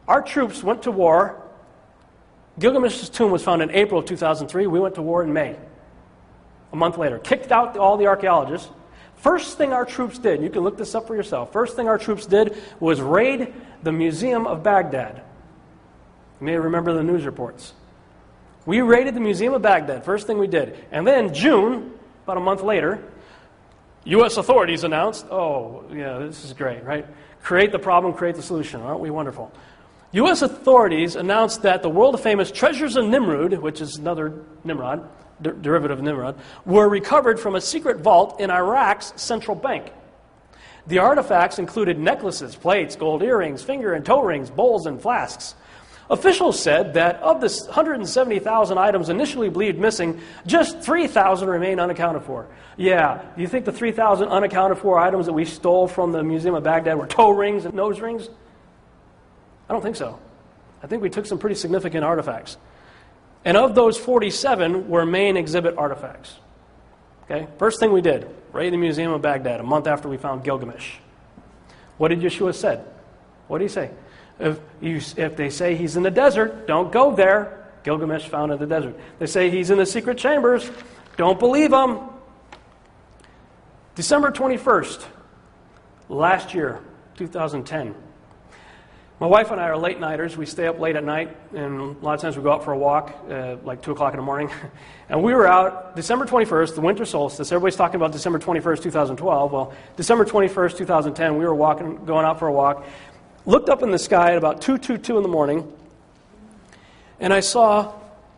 Our troops went to war. Gilgamesh's tomb was found in April of 2003. We went to war in May. A month later. Kicked out all the archaeologists. First thing our troops did, you can look this up for yourself, first thing our troops did was raid the Museum of Baghdad. You may remember the news reports. We raided the Museum of Baghdad, first thing we did. And then June, about a month later, U.S. authorities announced, oh, yeah, this is great, right? Create the problem, create the solution. Aren't we wonderful? U.S. authorities announced that the world-famous treasures of Nimrud, which is another Nimrod, derivative of Nimrod, were recovered from a secret vault in Iraq's central bank. The artifacts included necklaces, plates, gold earrings, finger and toe rings, bowls, and flasks. Officials said that of the 170,000 items initially believed missing, just 3,000 remain unaccounted for. Yeah, do you think the 3,000 unaccounted for items that we stole from the Museum of Baghdad were toe rings and nose rings? I don't think so. I think we took some pretty significant artifacts. And of those 47 were main exhibit artifacts. Okay? First thing we did, raid the Museum of Baghdad a month after we found Gilgamesh. What did Yeshua said? What did he say? If they say he's in the desert, don't go there. Gilgamesh found in the desert. They say he's in the secret chambers. Don't believe them. December 21st, last year, 2010. My wife and I are late-nighters. We stay up late at night, and a lot of times we go out for a walk, like 2 o'clock in the morning. And we were out December 21st, the winter solstice. Everybody's talking about December 21st, 2012. Well, December 21st, 2010, we were going out for a walk. Looked up in the sky at about 2:22 in the morning, and I saw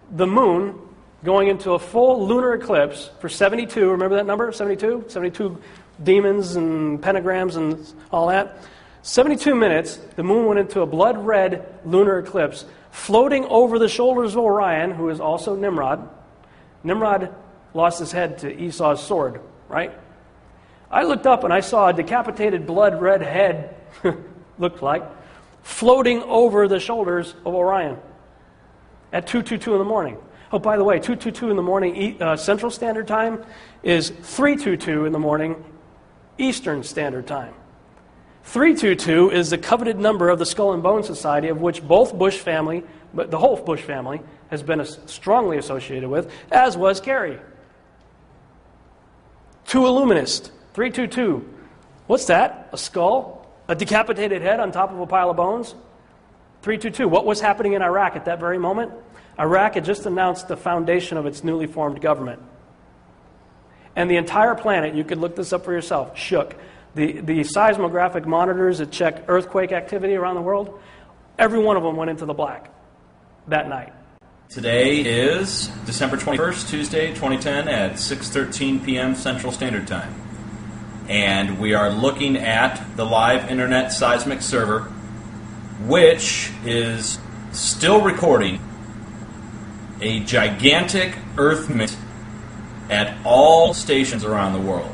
the moon going into a full lunar eclipse for 72. Remember that number? 72? 72 demons and pentagrams and all that. 72 minutes, the moon went into a blood-red lunar eclipse, floating over the shoulders of Orion, who is also Nimrod. Nimrod lost his head to Esau's sword, right? I looked up and I saw a decapitated blood-red head, looked like, floating over the shoulders of Orion at 2:22 in the morning. Oh, by the way, 2:22 in the morning Central Standard Time is 3:22 in the morning Eastern Standard Time. 322 is the coveted number of the Skull and Bone Society, of which both Bush family, but the whole Bush family, has been strongly associated with, as was Kerry. 2 Illuminist, 322. What's that? A skull? A decapitated head on top of a pile of bones? 322. What was happening in Iraq at that very moment? Iraq had just announced the foundation of its newly formed government. And the entire planet, you could look this up for yourself, shook. The seismographic monitors that check earthquake activity around the world, every one of them went into the black that night. Today is December 21st, Tuesday, 2010 at 6:13 p.m. Central Standard Time. And we are looking at the live internet seismic server, which is still recording a gigantic earth movement at all stations around the world.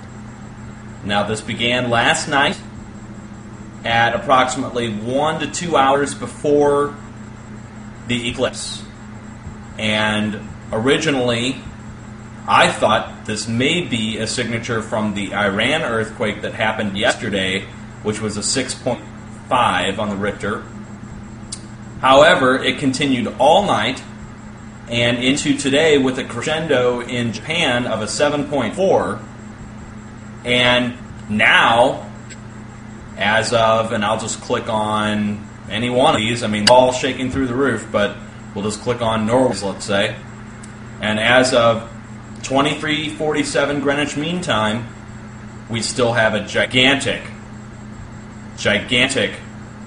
Now, this began last night at approximately 1 to 2 hours before the eclipse. And originally, I thought this may be a signature from the Iran earthquake that happened yesterday, which was a 6.5 on the Richter. However, it continued all night and into today with a crescendo in Japan of a 7.4. And now, as of, and I'll just click on any one of these, I mean, all shaking through the roof, but we'll just click on Norway's, let's say. And as of 23:47 Greenwich Mean Time, we still have a gigantic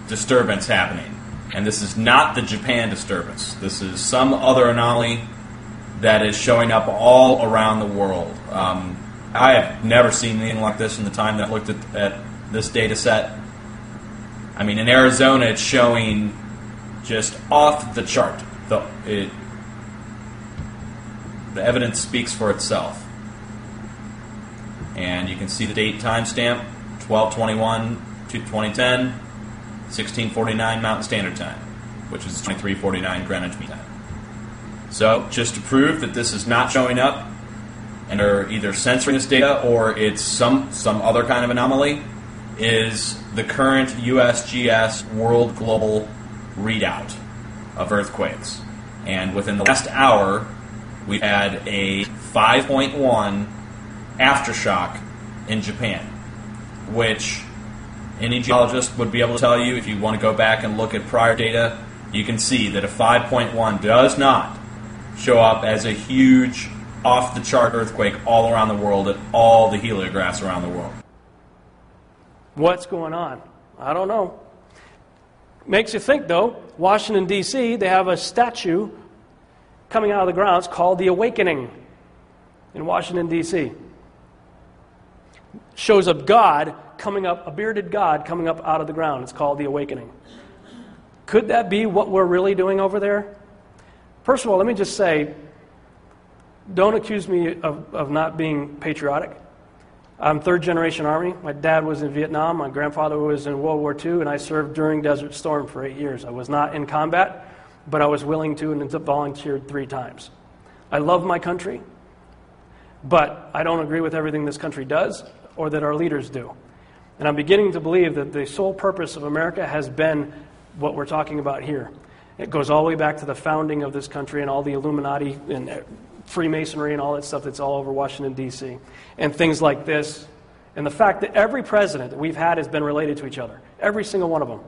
disturbance happening. And this is not the Japan disturbance. This is some other anomaly that is showing up all around the world. I have never seen anything like this in the time that I looked at this data set. I mean, in Arizona, it's showing just off the chart. The evidence speaks for itself. And you can see the date timestamp, 12/21/2010, 16:49 Mountain Standard Time, which is 23:49 Greenwich Mean Time. So, just to prove that this is not showing up, and are either censoring this data or it's some other kind of anomaly, is the current USGS World Global readout of earthquakes. And within the last hour, we've had a 5.1 aftershock in Japan, which any geologist would be able to tell you. If you want to go back and look at prior data, you can see that a 5.1 does not show up as a huge, off-the-chart earthquake all around the world at all the heliographs around the world. What's going on? I don't know. Makes you think, though. Washington, D.C., they have a statue coming out of the ground. It's called the Awakening in Washington, D.C. Shows a God coming up, a bearded God coming up out of the ground. It's called the Awakening. Could that be what we're really doing over there? First of all, let me just say, don't accuse me of not being patriotic. I'm third-generation Army. My dad was in Vietnam. My grandfather was in World War II, and I served during Desert Storm for 8 years. I was not in combat, but I was willing to and volunteered 3 times. I love my country, but I don't agree with everything this country does or that our leaders do. And I'm beginning to believe that the sole purpose of America has been what we're talking about here. It goes all the way back to the founding of this country and all the Illuminati and Freemasonry and all that stuff that's all over Washington, D.C. And things like this. And the fact that every president that we've had has been related to each other. Every single one of them.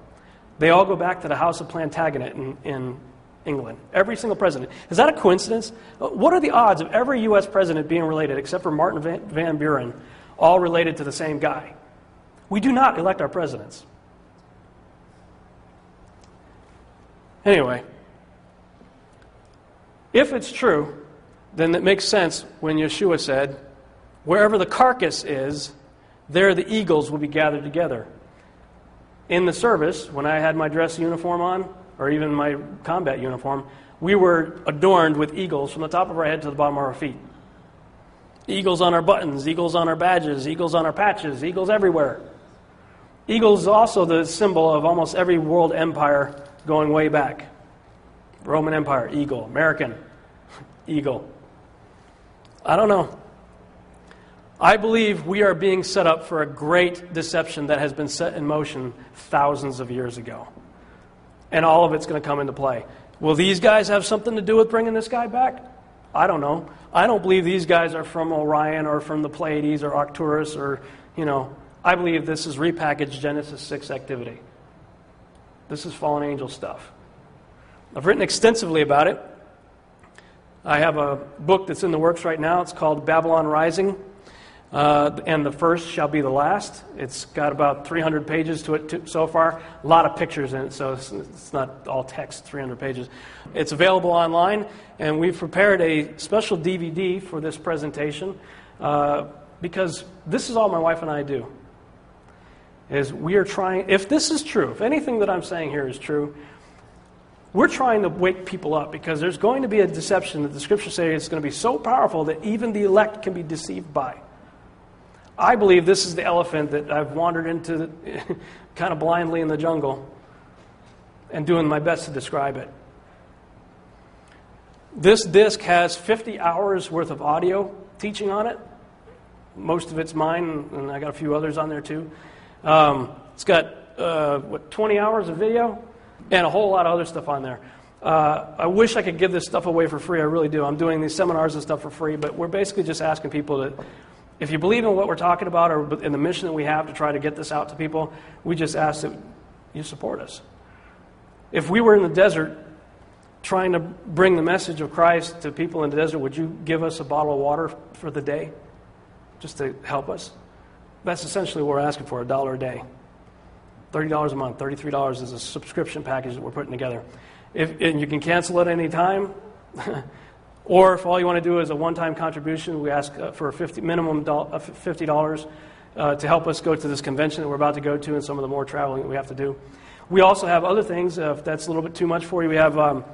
They all go back to the House of Plantagenet in England. Every single president. Is that a coincidence? What are the odds of every U.S. president being related, except for Martin Van Buren, all related to the same guy? We do not elect our presidents. Anyway, if it's true, then it makes sense when Yeshua said, wherever the carcass is, there the eagles will be gathered together. In the service, when I had my dress uniform on, or even my combat uniform, we were adorned with eagles from the top of our head to the bottom of our feet. Eagles on our buttons, eagles on our badges, eagles on our patches, eagles everywhere. Eagles is also the symbol of almost every world empire going way back. Roman Empire, eagle. American, eagle. I don't know. I believe we are being set up for a great deception that has been set in motion thousands of years ago. And all of it's going to come into play. Will these guys have something to do with bringing this guy back? I don't know. I don't believe these guys are from Orion or from the Pleiades or Arcturus or, I believe this is repackaged Genesis 6 activity. This is fallen angel stuff. I've written extensively about it. I have a book that's in the works right now. It's called Babylon Rising, and the first shall be the last. It's got about 300 pages to it so far. A lot of pictures in it, so it's not all text, 300 pages. It's available online, and we've prepared a special DVD for this presentation because this is all my wife and I do. Is we are trying, if this is true, if anything that I'm saying here is true, we're trying to wake people up because there's going to be a deception that the Scriptures say it's going to be so powerful that even the elect can be deceived by. I believe this is the elephant that I've wandered into kind of blindly in the jungle and doing my best to describe it. This disc has 50 hours worth of audio teaching on it. Most of it's mine, and I got a few others on there too. It's got 20 hours of video and a whole lot of other stuff on there. I wish I could give this stuff away for free. I really do. I'm doing these seminars and stuff for free, but we're basically just asking people to, if you believe in what we're talking about or in the mission that we have to try to get this out to people, we just ask that you support us. If we were in the desert trying to bring the message of Christ to people in the desert, would you give us a bottle of water for the day just to help us? That's essentially what we're asking for, $1 a day. $30 a month, $33 is a subscription package that we're putting together. And you can cancel at any time, or if all you want to do is a one-time contribution, we ask for a minimum of $50 to help us go to this convention that we're about to go to and some of the more traveling that we have to do. We also have other things, if that's a little bit too much for you. We have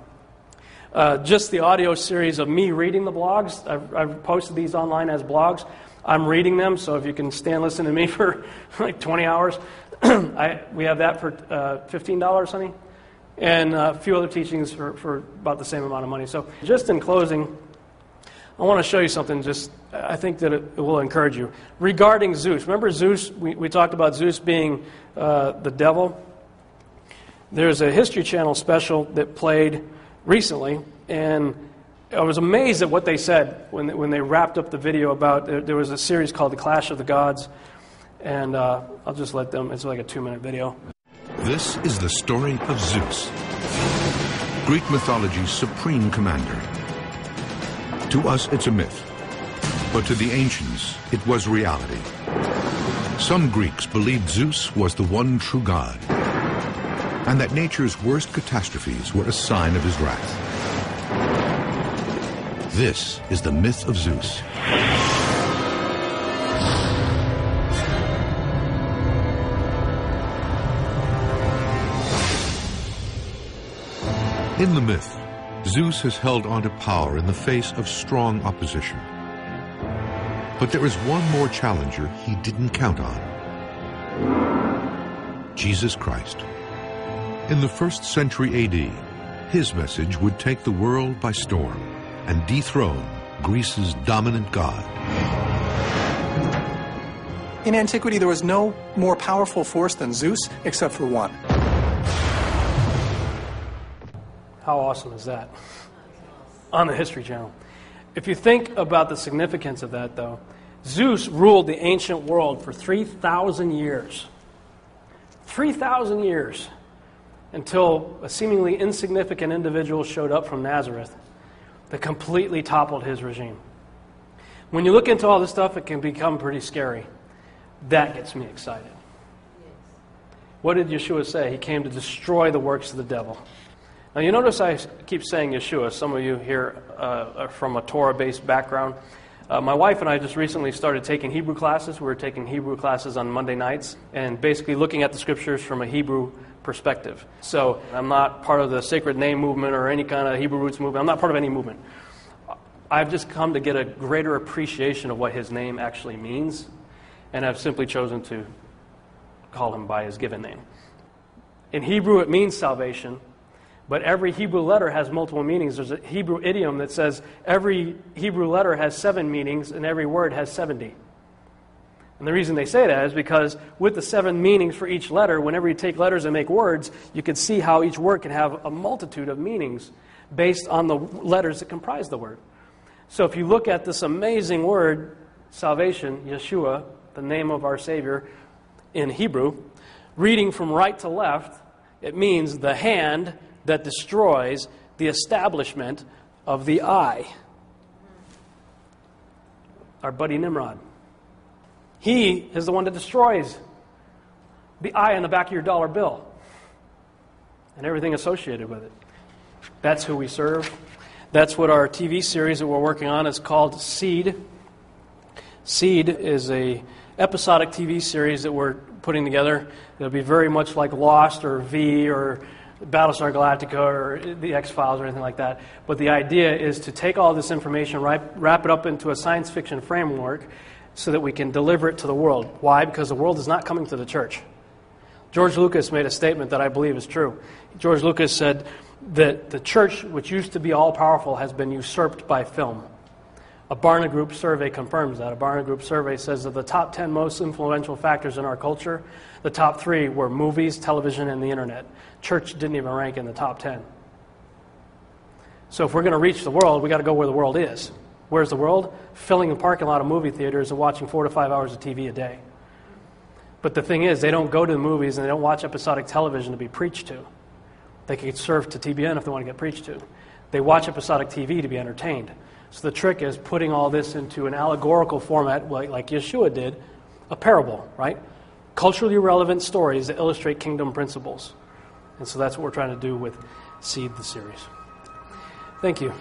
just the audio series of me reading the blogs. I've posted these online as blogs. I'm reading them, so if you can stand listening to me for like 20 hours, we have that for $15, honey, and a few other teachings for about the same amount of money. So just in closing, I want to show you something, I think that it will encourage you. Regarding Zeus, remember Zeus, we talked about Zeus being the devil. There's a History Channel special that played recently, and I was amazed at what they said when they wrapped up the video about, there was a series called The Clash of the Gods, and I'll just let them, it's like a 2-minute video. This is the story of Zeus, Greek mythology's supreme commander. To us, it's a myth, but to the ancients, it was reality. Some Greeks believed Zeus was the one true god, and that nature's worst catastrophes were a sign of his wrath. This is the myth of Zeus. In the myth, Zeus has held on to power in the face of strong opposition. But there is one more challenger he didn't count on: Jesus Christ. In the 1st century AD, his message would take the world by storm and dethrone Greece's dominant god. In antiquity, there was no more powerful force than Zeus, except for one. How awesome is that? On the History Channel. If you think about the significance of that, though, Zeus ruled the ancient world for 3,000 years. 3,000 years. Until a seemingly insignificant individual showed up from Nazareth that completely toppled his regime. When you look into all this stuff, it can become pretty scary. That gets me excited. What did Yeshua say? He came to destroy the works of the devil. Now you notice I keep saying Yeshua. Some of you here are from a Torah-based background. My wife and I just recently started taking Hebrew classes. We were taking Hebrew classes on Monday nights and basically looking at the scriptures from a Hebrew perspective. So I'm not part of the sacred name movement or any kind of Hebrew roots movement. I'm not part of any movement. I've just come to get a greater appreciation of what his name actually means, and I've simply chosen to call him by his given name. In Hebrew, it means salvation, but every Hebrew letter has multiple meanings. There's a Hebrew idiom that says every Hebrew letter has 7 meanings and every word has 70. And the reason they say that is because with the 7 meanings for each letter, whenever you take letters and make words, you can see how each word can have a multitude of meanings based on the letters that comprise the word. So if you look at this amazing word, salvation, Yeshua, the name of our Savior in Hebrew, reading from right to left, it means the hand that destroys the establishment of the eye. Our buddy Nimrod. He is the one that destroys the eye on the back of your dollar bill and everything associated with it. That's who we serve. That's what our TV series that we're working on is called Seed. Seed is a episodic TV series that we're putting together. It'll be very much like Lost or V or Battlestar Galactica or the X-Files or anything like that. But the idea is to take all this information, wrap it up into a science fiction framework so that we can deliver it to the world. Why? Because the world is not coming to the church. George Lucas made a statement that I believe is true. George Lucas said that the church, which used to be all-powerful, has been usurped by film. A Barna Group survey confirms that. A Barna Group survey says that the top 10 most influential factors in our culture, the top 3 were movies, television, and the internet. Church didn't even rank in the top 10. So if we're going to reach the world, we've got to go where the world is. Where's the world? Filling a parking lot of movie theaters and watching 4 to 5 hours of TV a day. But the thing is, they don't go to the movies and they don't watch episodic television to be preached to. They can surf to TBN if they want to get preached to. They watch episodic TV to be entertained. So the trick is putting all this into an allegorical format like Yeshua did, a parable, right? Culturally relevant stories that illustrate kingdom principles. And so that's what we're trying to do with Seed, the series. Thank you.